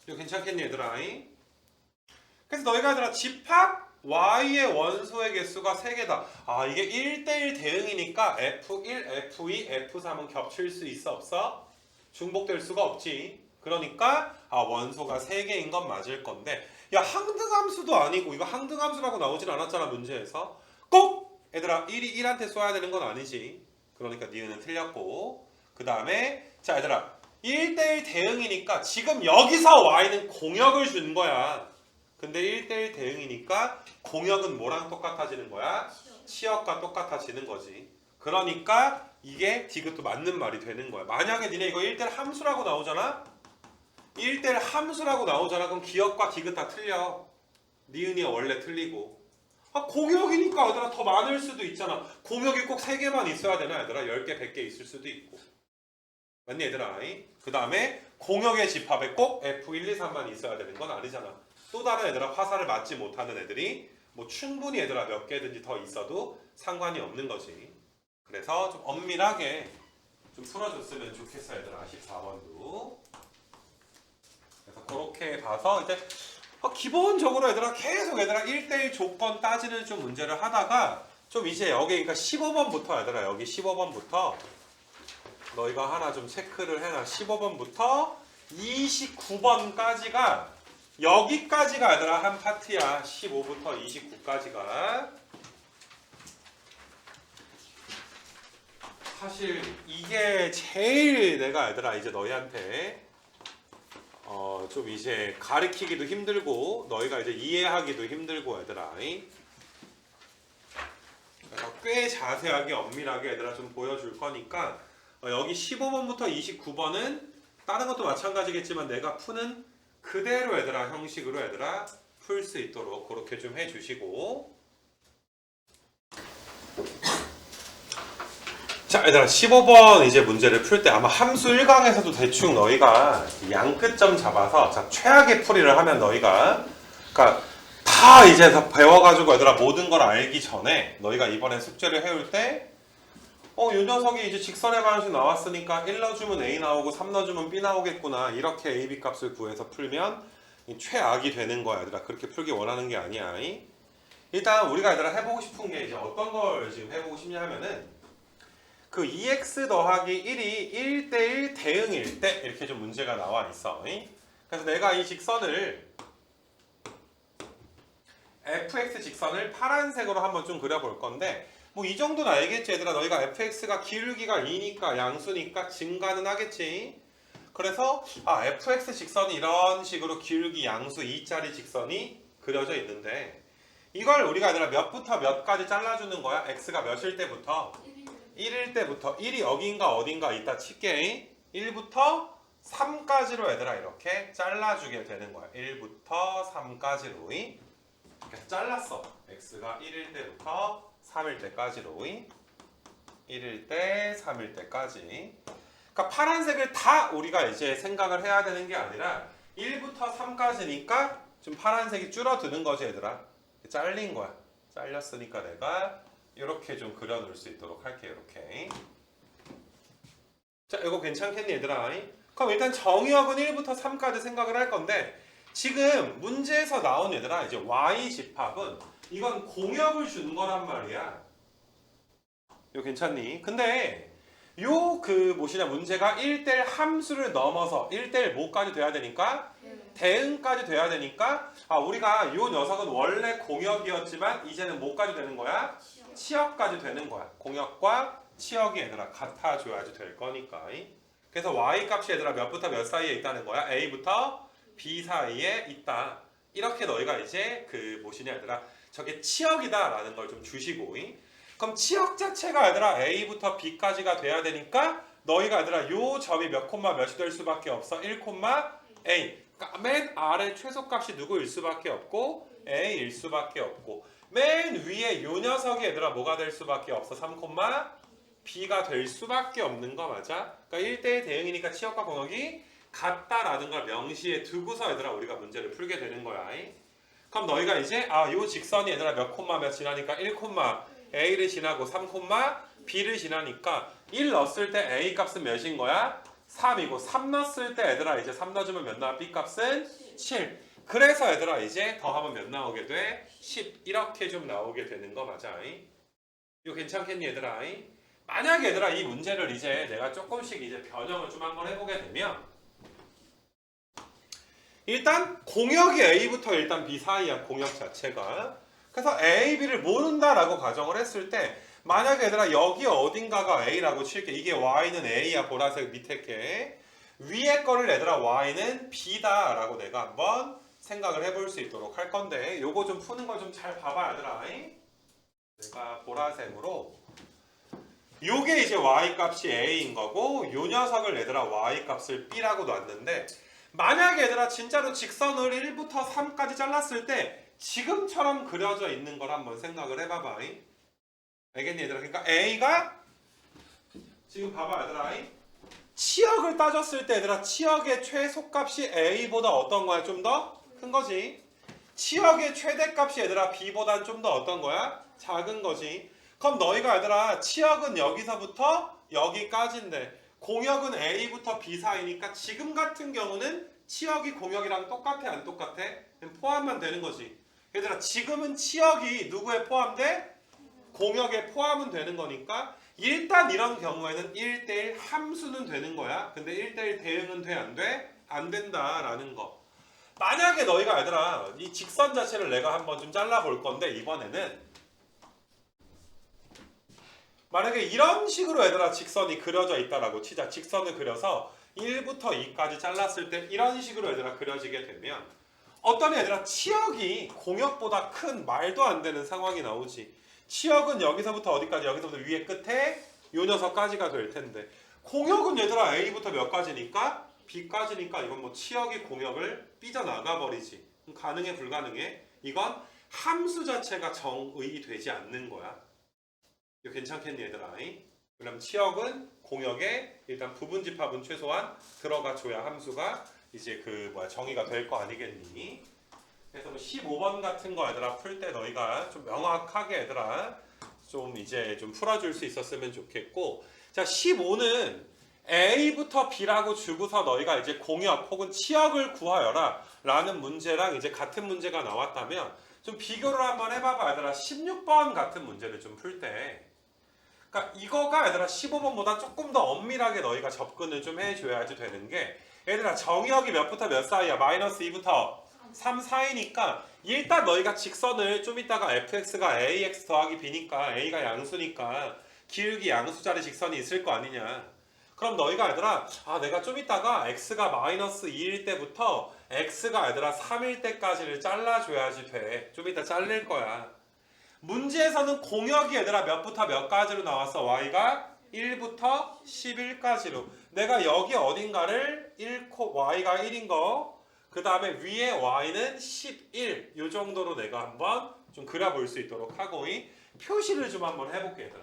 이거 괜찮겠니 얘들아? 그래서 너희가 얘들아 집합 Y의 원소의 개수가 3개다. 아 이게 1대1 대응이니까 F1, F2, F3은 겹칠 수 있어 없어? 중복될 수가 없지. 그러니까 원소가 3개인 건 맞을 건데 야 항등함수도 아니고 이거 항등함수라고 나오진 않았잖아 문제에서. 꼭 얘들아 1이 1한테 쏘야 되는 건 아니지. 그러니까 니은은 틀렸고 그 다음에 자 얘들아 1대1 대응이니까 지금 여기서 Y는 공역을 준 거야. 근데 1대1 대응이니까 공역은 뭐랑 똑같아지는 거야? 치역과 똑같아지는 거지. 그러니까 이게 디귿도 맞는 말이 되는 거야. 만약에 니네 이거 1대1 함수라고 나오잖아? 1대1 함수라고 나오잖아. 그럼 기역과 디귿 다 틀려. 니은이 원래 틀리고. 공역이니까 얘들아 더 많을 수도 있잖아. 공역이 꼭 3개만 있어야 되나 얘들아? 10개, 100개 있을 수도 있고. 맞니 얘들아? 그 다음에 공역의 집합에 꼭 F1, 2, 3만 있어야 되는 건 아니잖아. 또 다른 애들아 화살을 맞지 못하는 애들이 뭐 충분히 얘들아 몇 개든지 더 있어도 상관이 없는 거지. 그래서 좀 엄밀하게 좀 풀어줬으면 좋겠어 얘들아. 14번도. 그래서 그렇게 봐서 이제 기본적으로 얘들아 계속 얘들아 1대1 조건 따지는 좀 문제를 하다가 좀 이제 여기 그러니까 15번부터 얘들아 여기 15번부터 너희가 하나 좀 체크를 해놔. 15번부터 29번까지가 여기까지가 얘들아 한 파트야. 15부터 29까지가. 사실 이게 제일 내가 얘들아 이제 너희한테 좀 이제 가르치기도 힘들고 너희가 이제 이해하기도 힘들고 얘들아. 그래서 꽤 자세하게 엄밀하게 얘들아 좀 보여줄 거니까 여기 15번부터 29번은 다른 것도 마찬가지겠지만 내가 푸는 그대로 얘들아 형식으로 얘들아 풀 수 있도록 그렇게 좀 해주시고. 자 얘들아 15번 이제 문제를 풀 때 아마 함수 1강에서도 대충 너희가 양끝점 잡아서 자 최악의 풀이를 하면 너희가 그러니까 다 이제 다 배워가지고 얘들아 모든 걸 알기 전에 너희가 이번에 숙제를 해올 때 이 녀석이 이제 직선의 방식 나왔으니까 1 넣어주면 A 나오고 3 넣어주면 B 나오겠구나. 이렇게 A, B 값을 구해서 풀면 최악이 되는 거야 얘들아. 그렇게 풀기 원하는 게 아니야. 일단 우리가 얘들아 해보고 싶은 게 이제 어떤 걸 지금 해보고 싶냐 하면은 그 2x 더하기 1이 1대1 대응일 때 이렇게 좀 문제가 나와 있어. 그래서 내가 이 직선을 fx 직선을 파란색으로 한번 좀 그려볼 건데 뭐 이 정도는 알겠지 얘들아. 너희가 fx가 기울기가 2니까 양수니까 증가는 하겠지. 그래서 fx 직선이 이런 식으로 기울기 양수 2짜리 직선이 그려져 있는데 이걸 우리가 얘들아 몇부터 몇까지 잘라주는 거야? x가 몇일 때부터? 1일 때부터. 1이 여긴가 어딘가 이따 칠게. 1부터 3까지로 얘들아 이렇게 잘라주게 되는 거야. 1부터 3까지로. 이렇게 잘랐어. x가 1일 때부터 3일 때까지로. 1일 때 3일 때까지. 그러니까 파란색을 다 우리가 이제 생각을 해야 되는 게 아니라 1부터 3까지니까 좀 파란색이 줄어드는 거지 얘들아. 잘린 거야. 잘렸으니까 내가 이렇게 좀 그려놓을 수 있도록 할게. 이렇게. 자, 이거 괜찮겠니 얘들아? 그럼 일단 정의역은 1부터 3까지 생각을 할 건데 지금 문제에서 나온 얘들아 이제 y 집합은 이건 공역을 주는 거란 말이야. 이거 괜찮니? 근데 요 그 뭐시냐 문제가 1대1 함수를 넘어서 1대1 뭐까지 돼야 되니까 대응까지 돼야 되니까 우리가 요 녀석은 원래 공역이었지만 이제는 뭐까지 되는 거야? 치역까지 되는 거야. 공역과 치역이 얘들아 같아줘야지 될 거니까. 그래서 y 값이 얘들아 몇부터 몇 사이에 있다는 거야? a부터 b 사이에 있다. 이렇게 너희가 이제 그 뭐시냐 얘들아 저게 치역이다 라는 걸 좀 주시고. 그럼 치역 자체가 얘들아 a부터 b까지가 돼야 되니까 너희가 얘들아 요 점이 몇 콤마 몇이 될 수밖에 없어? 1 콤마 a. 그러니까 맨 아래 최소값이 누구일 수밖에 없고 a일 수밖에 없고 맨 위에 요 녀석이 얘들아 뭐가 될 수밖에 없어? 3 콤마 b가 될 수밖에 없는 거 맞아? 그러니까 1대1 대응이니까 치역과 공역이 같다라는 걸 명시해 두고서 얘들아 우리가 문제를 풀게 되는 거야. 그럼 너희가 이제 요 직선이 얘들아 몇 콤마 몇 지나니까 1 콤마 a를 지나고 3 콤마 b를 지나니까 1 넣었을 때 a 값은 몇인 거야? 3이고 3 넣었을 때 얘들아 이제 3 넣어주면 몇 나와? b 값은 7. 그래서 얘들아 이제 더하면 몇 나오게 돼? 10. 이렇게 좀 나오게 되는 거 맞아? 이거 괜찮겠니 얘들아? 만약에 얘들아 이 문제를 이제 내가 조금씩 이제 변형을 좀 한번 해보게 되면 일단 공역이 a부터 일단 b 사이야. 공역 자체가. 그래서 a, b를 모른다라고 가정을 했을 때 만약에 얘들아 여기 어딘가가 a라고 칠게. 이게 y는 a야. 보라색 밑에 게. 위에 거를 얘들아 y는 b다 라고 내가 한번 생각을 해볼 수 있도록 할 건데 요거 좀 푸는 걸 좀 잘 봐봐 얘들아. 내가 보라색으로 요게 이제 y 값이 a인 거고 요 녀석을 얘들아 y 값을 b라고 놨는데 만약에 얘들아 진짜로 직선을 1부터 3까지 잘랐을 때 지금처럼 그려져 있는 걸 한번 생각을 해봐봐. 알겠니 얘들아? 그러니까 a가 지금 봐봐 얘들아. 치역을 따졌을 때 얘들아 치역의 최소값이 a보다 어떤 거야? 좀 더 큰 거지. 치역의 최대값이 얘들아 b보단 좀 더 어떤 거야? 작은 거지. 그럼 너희가 얘들아 치역은 여기서부터 여기까지인데 공역은 a부터 b 사이니까 지금 같은 경우는 치역이 공역이랑 똑같아 안 똑같아? 포함만 되는 거지. 얘들아 지금은 치역이 누구에 포함돼? 공역에 포함은 되는 거니까 일단 이런 경우에는 1대1 함수는 되는 거야. 근데 1대1 대응은 돼? 안 돼? 안 된다라는 거. 만약에 너희가 얘들아 이 직선 자체를 내가 한번 좀 잘라볼 건데 이번에는 만약에 이런 식으로 얘들아 직선이 그려져 있다라고 치자. 직선을 그려서 1부터 2까지 잘랐을 때 이런 식으로 얘들아 그려지게 되면 어떤 얘들아 치역이 공역보다 큰 말도 안 되는 상황이 나오지. 치역은 여기서부터 어디까지? 여기서부터 위에 끝에 요 녀석까지가 될 텐데 공역은 얘들아 a부터 몇 까지니까? b까지니까 이건 뭐 치역이 공역을 삐져나가 버리지. 가능해 불가능해? 이건 함수 자체가 정의되지 않는 거야. 이거 괜찮겠니 얘들아? 그럼 치역은 공역에 일단 부분집합은 최소한 들어가 줘야 함수가 이제 그 정의가 될 거 아니겠니? 그래서 뭐 15번 같은 거 얘들아 풀 때 너희가 좀 명확하게 얘들아 좀 이제 좀 풀어줄 수 있었으면 좋겠고, 자 15는 A부터 B라고 주고서 너희가 이제 공역 혹은 치역을 구하여라 라는 문제랑 이제 같은 문제가 나왔다면 좀 비교를 한번 해봐봐 얘들아. 16번 같은 문제를 좀 풀 때 그러니까 이거가 얘들아 15번보다 조금 더 엄밀하게 너희가 접근을 좀 해줘야지 되는 게 얘들아 정의역이 몇부터 몇 사이야? 마이너스 2부터 3, 4이니까 일단 너희가 직선을 좀 이따가 fx가 ax 더하기 b니까 a가 양수니까 기울기 양수자리 직선이 있을 거 아니냐. 그럼 너희가 얘들아 내가 좀 이따가 x가 마이너스 2일 때부터 x가 얘들아 3일 때까지를 잘라줘야지 돼. 좀 이따 잘릴 거야. 문제에서는 공역이 얘들아 몇부터 몇까지로 나왔어? y가 1부터 11까지로. 내가 여기 어딘가를 1, y가 1인 거, 그 다음에 위에 y는 11, 요 정도로 내가 한번 좀 그려볼 수 있도록 하고 표시를 좀 한번 해볼게 얘들아.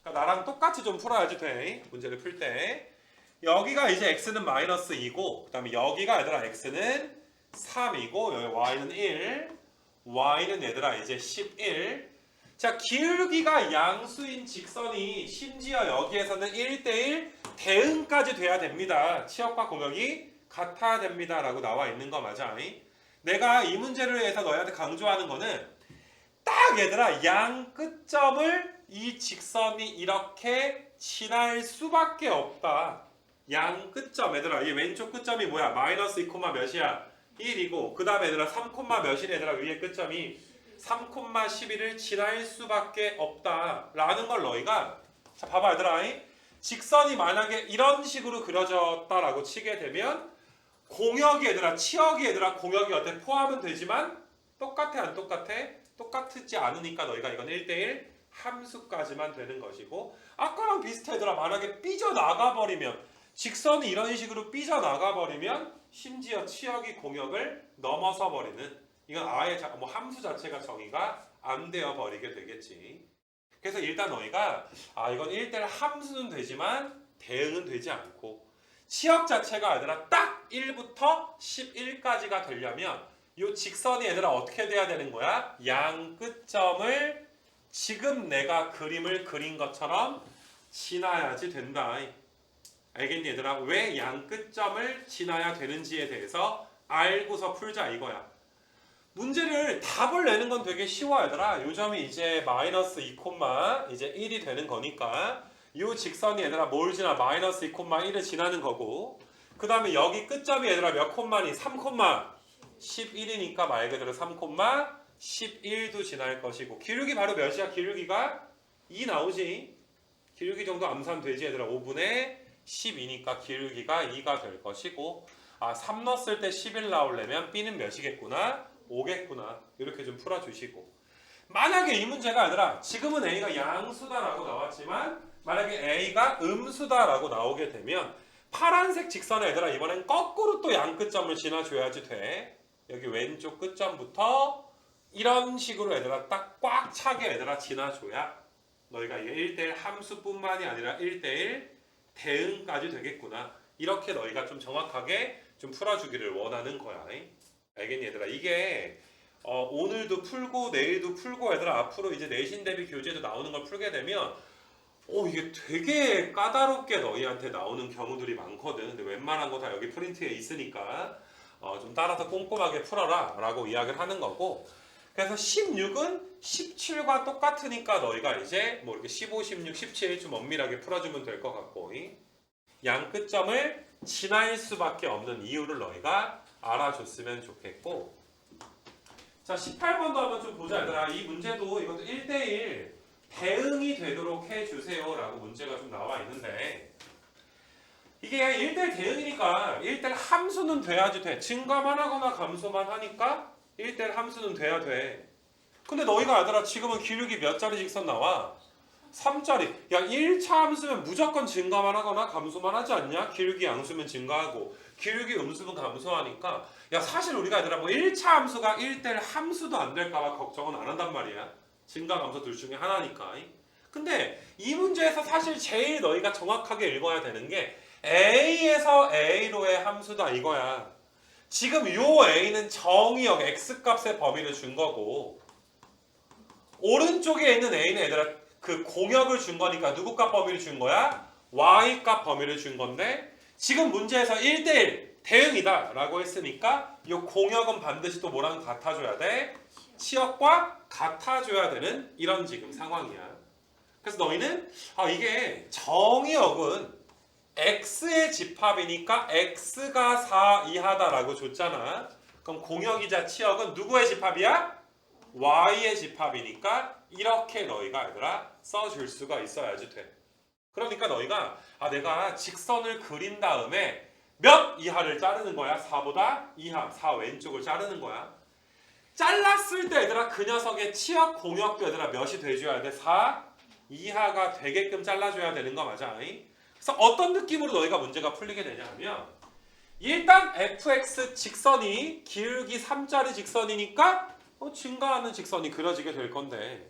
그러니까 나랑 똑같이 좀 풀어야지 돼. 문제를 풀 때. 여기가 이제 x는 마이너스 2고, 그 다음에 여기가 얘들아 x는 3이고, 여기 y는 1, y는 얘들아 이제 11. 자, 기울기가 양수인 직선이 심지어 여기에서는 1대1 대응까지 돼야 됩니다. 치역과 공역이 같아야 됩니다 라고 나와 있는 거 맞아? 내가 이 문제를 위해서 너희한테 강조하는 거는 딱 얘들아 양 끝점을 이 직선이 이렇게 지날 수밖에 없다. 양 끝점 얘들아 이 왼쪽 끝점이 뭐야? 마이너스 2, 몇이야? 1이고 그 다음에 얘들아 3, 몇이 얘들아 위에 끝점이 3, 11을 지날 수밖에 없다 라는 걸 너희가 자 봐봐 얘들아 직선이 만약에 이런 식으로 그려졌다라고 치게 되면 공역이 얘들아 치역이 얘들아 공역이 어때? 포함은 되지만 똑같아 안 똑같아? 똑같지 않으니까 너희가 이건 1대1 함수까지만 되는 것이고 아까랑 비슷해 얘들아 만약에 삐져나가버리면 직선이 이런 식으로 삐져나가버리면 심지어 치역이 공역을 넘어서 버리는 이건 아예 뭐 함수 자체가 정의가 안 되어 버리게 되겠지. 그래서 일단 너희가 이건 1대1 함수는 되지만 대응은 되지 않고 치역 자체가 얘들아 딱 1부터 11까지가 되려면 이 직선이 얘들아 어떻게 돼야 되는 거야? 양 끝점을 지금 내가 그림을 그린 것처럼 지나야지 된다. 알겠니 얘들아? 왜 양 끝점을 지나야 되는지에 대해서 알고서 풀자 이거야. 문제를 답을 내는 건 되게 쉬워 얘들아. 요 점이 이제 마이너스 2, 이제 1이 되는 거니까 요 직선이 얘들아 뭘 지나? 마이너스 2, 1을 지나는 거고 그 다음에 여기 끝점이 얘들아 몇 콤마니? 3, 11이니까 말 그대로 3, 11도 지날 것이고 기울기 바로 몇이야? 기울기가 2 나오지. 기울기 정도 암산되지 얘들아. 5분의 12니까 기울기가 2가 될 것이고 3 넣었을 때 11 나오려면 B는 몇이겠구나? 5겠구나. 이렇게 좀 풀어주시고 만약에 이 문제가 얘들아 지금은 A가 양수다라고 나왔지만 만약에 A가 음수다라고 나오게 되면 파란색 직선에 얘들아 이번엔 거꾸로 또 양 끝점을 지나줘야지 돼. 여기 왼쪽 끝점부터 이런 식으로 얘들아 딱 꽉 차게 얘들아 지나줘야 너희가 이게 1대1 함수뿐만이 아니라 1대1 대응까지 되겠구나. 이렇게 너희가 좀 정확하게 좀 풀어주기를 원하는 거야. 알겠니 얘들아? 이게 오늘도 풀고 내일도 풀고 얘들아 앞으로 이제 내신 대비 교재도 나오는 걸 풀게 되면 이게 되게 까다롭게 너희한테 나오는 경우들이 많거든. 근데 웬만한 거 다 여기 프린트에 있으니까 좀 따라서 꼼꼼하게 풀어라 라고 이야기를 하는 거고 그래서 16은 17과 똑같으니까 너희가 이제 뭐 이렇게 15, 16, 17 좀 엄밀하게 풀어주면 될 것 같고 양 끝점을 지날 수밖에 없는 이유를 너희가 알아줬으면 좋겠고 자 18번도 한번 좀 보자 얘들아. 이 문제도 이것도 1대1 대응이 되도록 해주세요 라고 문제가 좀 나와 있는데 이게 1대1 대응이니까 1대1 함수는 돼야지 돼. 증가만 하거나 감소만 하니까 1대1 함수는 돼야 돼. 근데 너희가 얘들아 지금은 기울기 몇 자리 직선 나와? 3자리. 야 1차 함수면 무조건 증가만 하거나 감소만 하지 않냐? 기울기 양수면 증가하고 기울기 음수면 감소하니까 야 사실 우리가 얘들아 뭐 1차 함수가 1대1 함수도 안 될까봐 걱정은 안 한단 말이야. 증가 감소 둘 중에 하나니까. 근데 이 문제에서 사실 제일 너희가 정확하게 읽어야 되는 게 A에서 A로의 함수다 이거야. 지금 요 A는 정의역 X값의 범위를 준 거고 오른쪽에 있는 A는 얘들아 그 공역을 준 거니까 누구 값 범위를 준 거야? Y 값 범위를 준 건데 지금 문제에서 1대1 대응이다 라고 했으니까 이 공역은 반드시 또 뭐랑 같아줘야 돼? 치역과 같아줘야 되는 이런 지금 상황이야. 그래서 너희는 이게 정의역은 X의 집합이니까 X가 4 이하다라고 줬잖아. 그럼 공역이자 치역은 누구의 집합이야? y의 집합이니까 이렇게 너희가 얘들아 써줄 수가 있어야지 돼. 그러니까 너희가 내가 직선을 그린 다음에 몇 이하를 자르는 거야? 4보다 이하, 4 왼쪽을 자르는 거야. 잘랐을 때 얘들아 그 녀석의 치역 공역도 얘들아 몇이 돼줘야 돼? 4 이하가 되게끔 잘라줘야 되는 거 맞아? 그래서 어떤 느낌으로 너희가 문제가 풀리게 되냐 하면 일단 fx 직선이 기울기 3짜리 직선이니까 증가하는 직선이 그려지게 될 건데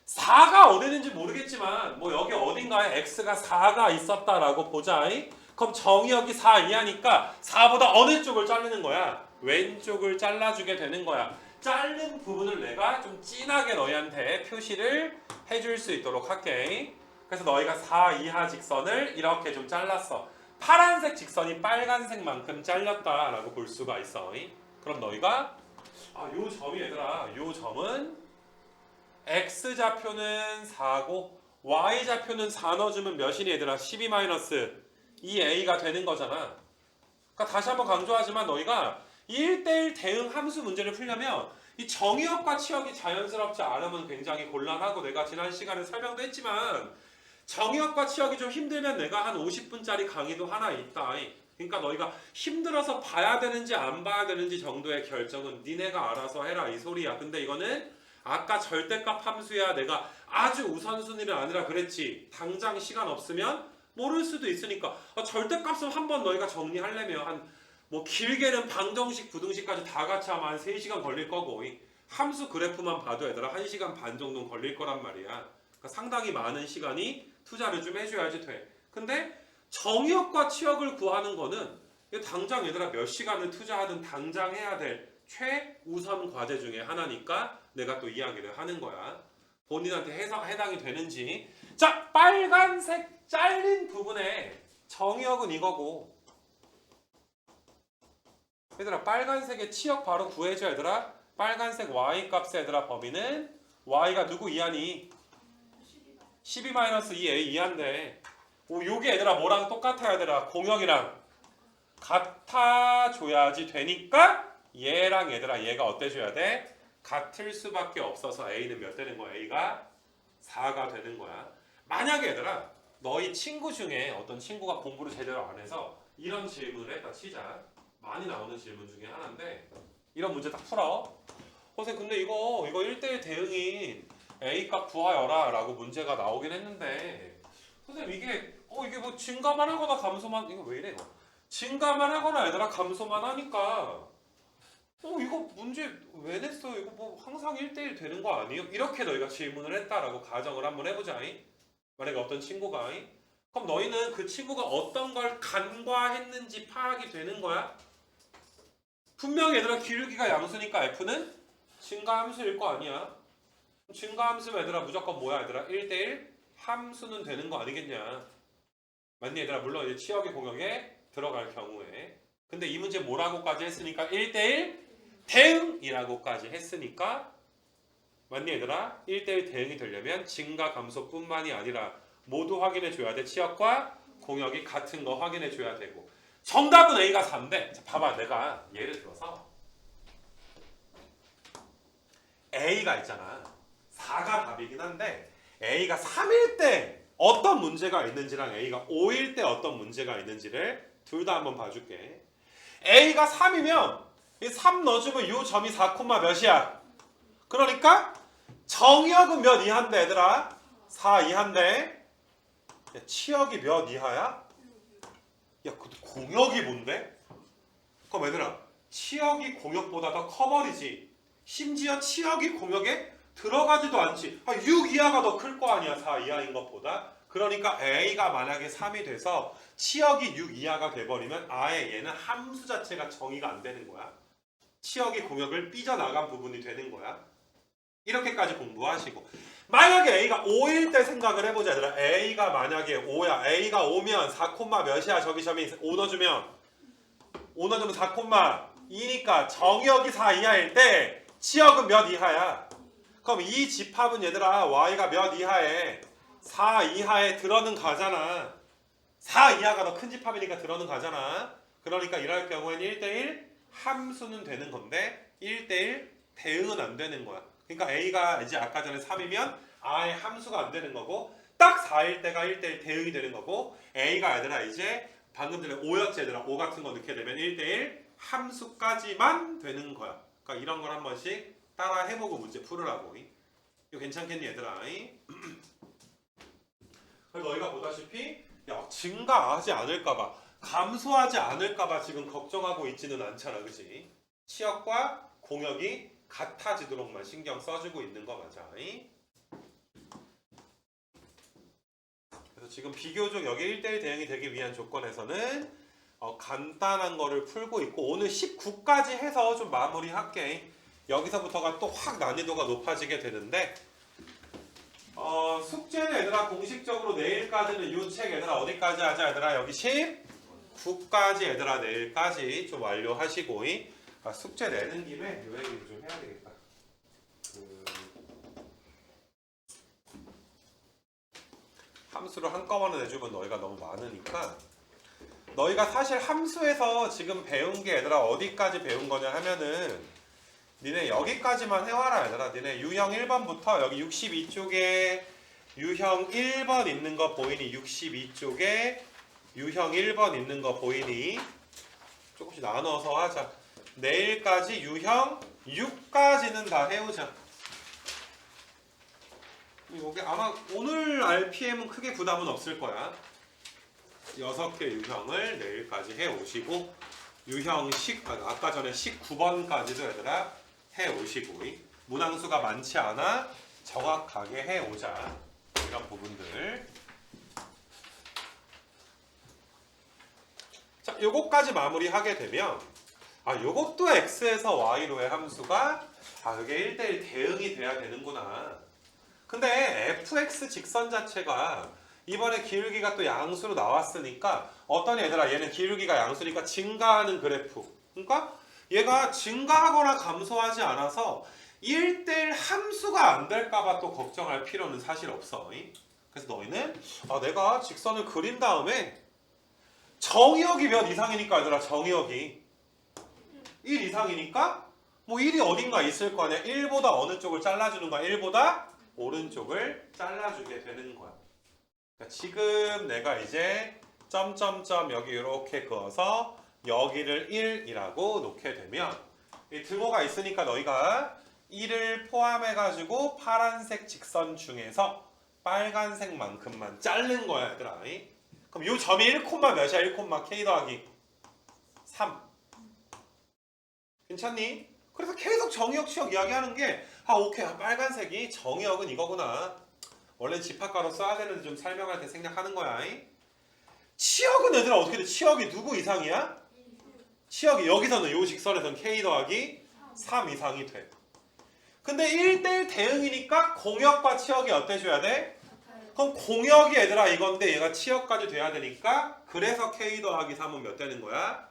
4가 어디 있는지 모르겠지만 뭐 여기 어딘가에 x가 4가 있었다라고 보자. 그럼 정의역이 4 이하니까 4보다 어느 쪽을 자르는 거야? 왼쪽을 잘라주게 되는 거야. 자른 부분을 내가 좀 진하게 너희한테 표시를 해줄 수 있도록 할게. 그래서 너희가 4 이하 직선을 이렇게 좀 잘랐어. 파란색 직선이 빨간색만큼 잘렸다라고 볼 수가 있어. 그럼 너희가 요 점이 얘들아, 요 점은 x좌표는 4고 y좌표는 4 넣어주면 몇이니 얘들아? 12 마이너스 2a가 되는 거잖아. 그러니까 다시 한번 강조하지만 너희가 1대1 대응 함수 문제를 풀려면 이 정의역과 치역이 자연스럽지 않으면 굉장히 곤란하고 내가 지난 시간에 설명도 했지만 정의역과 치역이 좀 힘들면 내가 한 50분짜리 강의도 하나 있다. 그러니까 너희가 힘들어서 봐야 되는지 안 봐야 되는지 정도의 결정은 니네가 알아서 해라 이 소리야. 근데 이거는 아까 절대값 함수야. 내가 아주 우선순위를 아니라 그랬지. 당장 시간 없으면 모를 수도 있으니까 절대값은 한번 너희가 정리하려면 한 뭐 길게는 방정식, 부등식까지 다 같이 하면 한 3시간 걸릴 거고 함수 그래프만 봐도 얘들아 1시간 반 정도는 걸릴 거란 말이야. 그러니까 상당히 많은 시간이 투자를 좀 해줘야지 돼. 근데 정의역과 치역을 구하는 거는 당장 얘들아 몇 시간을 투자하든 당장 해야 될 최우선 과제 중에 하나니까 내가 또 이야기를 하는 거야. 본인한테 해당이 되는지. 자, 빨간색 잘린 부분에 정의역은 이거고 얘들아 빨간색의 치역 바로 구해줘 얘들아. 빨간색 y 값의 얘들아 범위는 y가 누구 이하니? 12-2a 이하인데 요게 얘들아 뭐랑 똑같아야 얘들아? 공역이랑 같아줘야지 되니까 얘랑 얘들아 얘가 어때줘야 돼? 같을 수밖에 없어서 a는 몇 되는 거야? a가 4가 되는 거야. 만약에 얘들아 너희 친구 중에 어떤 친구가 공부를 제대로 안 해서 이런 질문을 했다 치자. 많이 나오는 질문 중에 하나인데 이런 문제 딱 풀어. 선생님 근데 이거 1대1 대응인 A값 구하여라 라고 문제가 나오긴 했는데 선생님 이게 뭐 증가만 하거나 감소만 이거 왜 이래 이거 증가만 하거나 얘들아 감소만 하니까 이거 문제 왜 냈어요? 이거 뭐 항상 1대1 되는 거 아니에요? 이렇게 너희가 질문을 했다라고 가정을 한번 해보자. 만약에 어떤 친구가 그럼 너희는 그 친구가 어떤 걸 간과했는지 파악이 되는 거야? 분명히 얘들아 기울기가 양수니까 F는 증가함수일 거 아니야. 증가함수면 얘들아 무조건 뭐야 얘들아 1대1 함수는 되는 거 아니겠냐. 맞니 얘들아? 물론 이제 치역의 공역에 들어갈 경우에. 근데 이 문제 뭐라고까지 했으니까 1대1 대응이라고까지 했으니까 맞니 얘들아? 1대1 대응이 되려면 증가 감소뿐만이 아니라 모두 확인해 줘야 돼. 치역과 공역이 같은 거 확인해 줘야 되고. 정답은 A가 4인데 자, 봐봐 내가 예를 들어서 A가 있잖아. 4가 답이긴 한데 A가 3일 때 어떤 문제가 있는지랑 A가 5일 때 어떤 문제가 있는지를 둘 다 한번 봐줄게. A가 3이면 이 3 넣어주면 이 점이 4, 몇이야? 그러니까 정의역은 몇 이하인데 얘들아? 4 이하인데 치역이 몇 이하야? 야, 근데 공역이 뭔데? 그럼 얘들아, 치역이 공역보다 더 커버리지. 심지어 치역이 공역에 들어가지도 않지. 6 이하가 더 클 거 아니야, 4 이하인 것보다. 그러니까 A가 만약에 3이 돼서 치역이 6 이하가 돼버리면 아예 얘는 함수 자체가 정의가 안 되는 거야. 치역이 공역을 삐져나간 부분이 되는 거야. 이렇게까지 공부하시고 만약에 A가 5일 때 생각을 해보자 얘들아. A가 만약에 5야. A가 5면 4, 몇이야? 저기 점이 5 넣어주면 4, 2니까 정의역이 4 이하일 때 치역은 몇 이하야? 그럼 이 집합은 얘들아 Y가 몇 이하에? 4 이하에 들어는 가잖아. 4 이하가 더 큰 집합이니까 들어는 가잖아. 그러니까 이럴 경우에는 1대1 함수는 되는 건데 1대1 대응은 안 되는 거야. 그러니까 A가 이제 아까 전에 3이면 아예 함수가 안 되는 거고 딱 4일 때가 1대1 대응이 되는 거고 A가 얘들아 이제 방금 전에 5였지 얘들아 5 같은 거 넣게 되면 1대1 함수까지만 되는 거야. 그러니까 이런 걸 한 번씩 따라 해보고 문제 풀으라고. 이거 괜찮겠니 얘들아? 그래서 너희가 보다시피 야 증가하지 않을까봐 감소하지 않을까봐 지금 걱정하고 있지는 않잖아, 그치? 치역과 공역이 같아지도록만 신경 써주고 있는 거 맞아. 그래서 지금 비교적 여기 1대1 대응이 되기 위한 조건에서는 간단한 거를 풀고 있고 오늘 19까지 해서 좀 마무리할게. 여기서부터가 또 확 난이도가 높아지게 되는데 숙제는 얘들아 공식적으로 내일까지는 이 책 얘들아 어디까지 하자 얘들아 여기 19까지 얘들아 내일까지 좀 완료하시고 숙제 내는 김에 요 얘기를 좀 해야 되겠다. 함수를 한꺼번에 내주면 너희가 너무 많으니까 너희가 사실 함수에서 지금 배운 게 얘들아 어디까지 배운 거냐 하면은 니네 여기까지만 해와라 얘들아. 니네 유형 1번부터 여기 62쪽에 유형 1번 있는 거 보이니? 62쪽에 유형 1번 있는 거 보이니? 조금씩 나눠서 하자. 내일까지 유형 6까지는 다 해오자. 이게 아마 오늘 RPM은 크게 부담은 없을 거야. 6개 유형을 내일까지 해오시고 유형 아까 전에 19번까지도 얘들아 해오시고 문항수가 많지 않아 정확하게 해오자. 이런 부분들. 자, 요거까지 마무리하게 되면 요것도 x에서 y로의 함수가 이게 1대1 대응이 돼야 되는구나. 근데 fx 직선 자체가 이번에 기울기가 또 양수로 나왔으니까 어떤 얘들아 얘는 기울기가 양수니까 증가하는 그래프. 그러니까 얘가 증가하거나 감소하지 않아서 1대1 함수가 안 될까봐 또 걱정할 필요는 사실 없어. 그래서 너희는 내가 직선을 그린 다음에 정의역이 몇 이상이니까 얘들아 정의역이 1 이상이니까 뭐 1이 어딘가 있을 거 아니야. 1보다 어느 쪽을 잘라주는 거야. 1보다 오른쪽을 잘라주게 되는 거야. 그러니까 지금 내가 이제 점점점 여기 이렇게 그어서 여기를 1이라고 놓게 되면 이 등호가 있으니까 너희가 1을 포함해가지고 파란색 직선 중에서 빨간색만큼만 자른 거야 얘들아. 그럼 요 점이 1, 몇이야? 1, k 더하기 3. 괜찮니? 그래서 계속 정의역 치역 이야기하는 게 오케이 빨간색이 정의역은 이거구나. 원래 집합가로 써야 되는데 좀 설명할 때 생략하는 거야. 치역은 얘들아 어떻게 돼? 치역이 누구 이상이야? 치역이 여기서는 요 직선에서는 k 더하기 3 이상이 돼. 근데 1대1 대응이니까 공역과 치역이 어때줘야 돼? 그럼 공역이 얘들아 이건데 얘가 치역까지 돼야 되니까 그래서 k 더하기 3은 몇 되는 거야?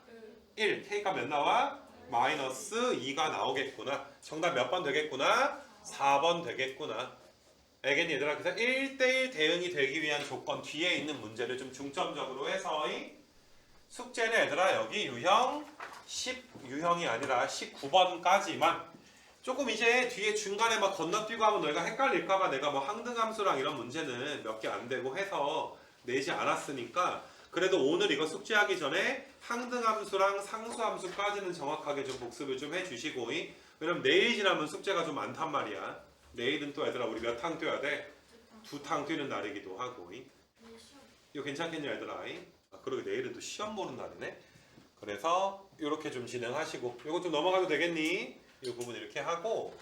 1. k가 몇 나와? 마이너스 2가 나오겠구나. 정답 몇 번 되겠구나? 4번 되겠구나. 알겠니 얘들아? 그래서 1대1 대응이 되기 위한 조건 뒤에 있는 문제를 좀 중점적으로 해서 숙제는 얘들아 여기 유형 10유형이 아니라 19번까지만 조금 이제 뒤에 중간에 막 건너뛰고 하면 너희가 헷갈릴까봐 내가 뭐 항등함수랑 이런 문제는 몇 개 안 되고 해서 내지 않았으니까 그래도 오늘 이거 숙제하기 전에 항등함수랑 상수함수까지는 정확하게 좀 복습을 좀 해주시고 왜냐면 내일 지나면 숙제가 좀 많단 말이야. 내일은 또 얘들아 우리 몇 탕 뛰어야 돼? 2탕 뛰는 날이기도 하고 이거 괜찮겠냐 얘들아? 그러게 내일은 또 시험 보는 날이네. 그래서 이렇게 좀 진행하시고 이거 좀 넘어가도 되겠니? 이 부분 이렇게 하고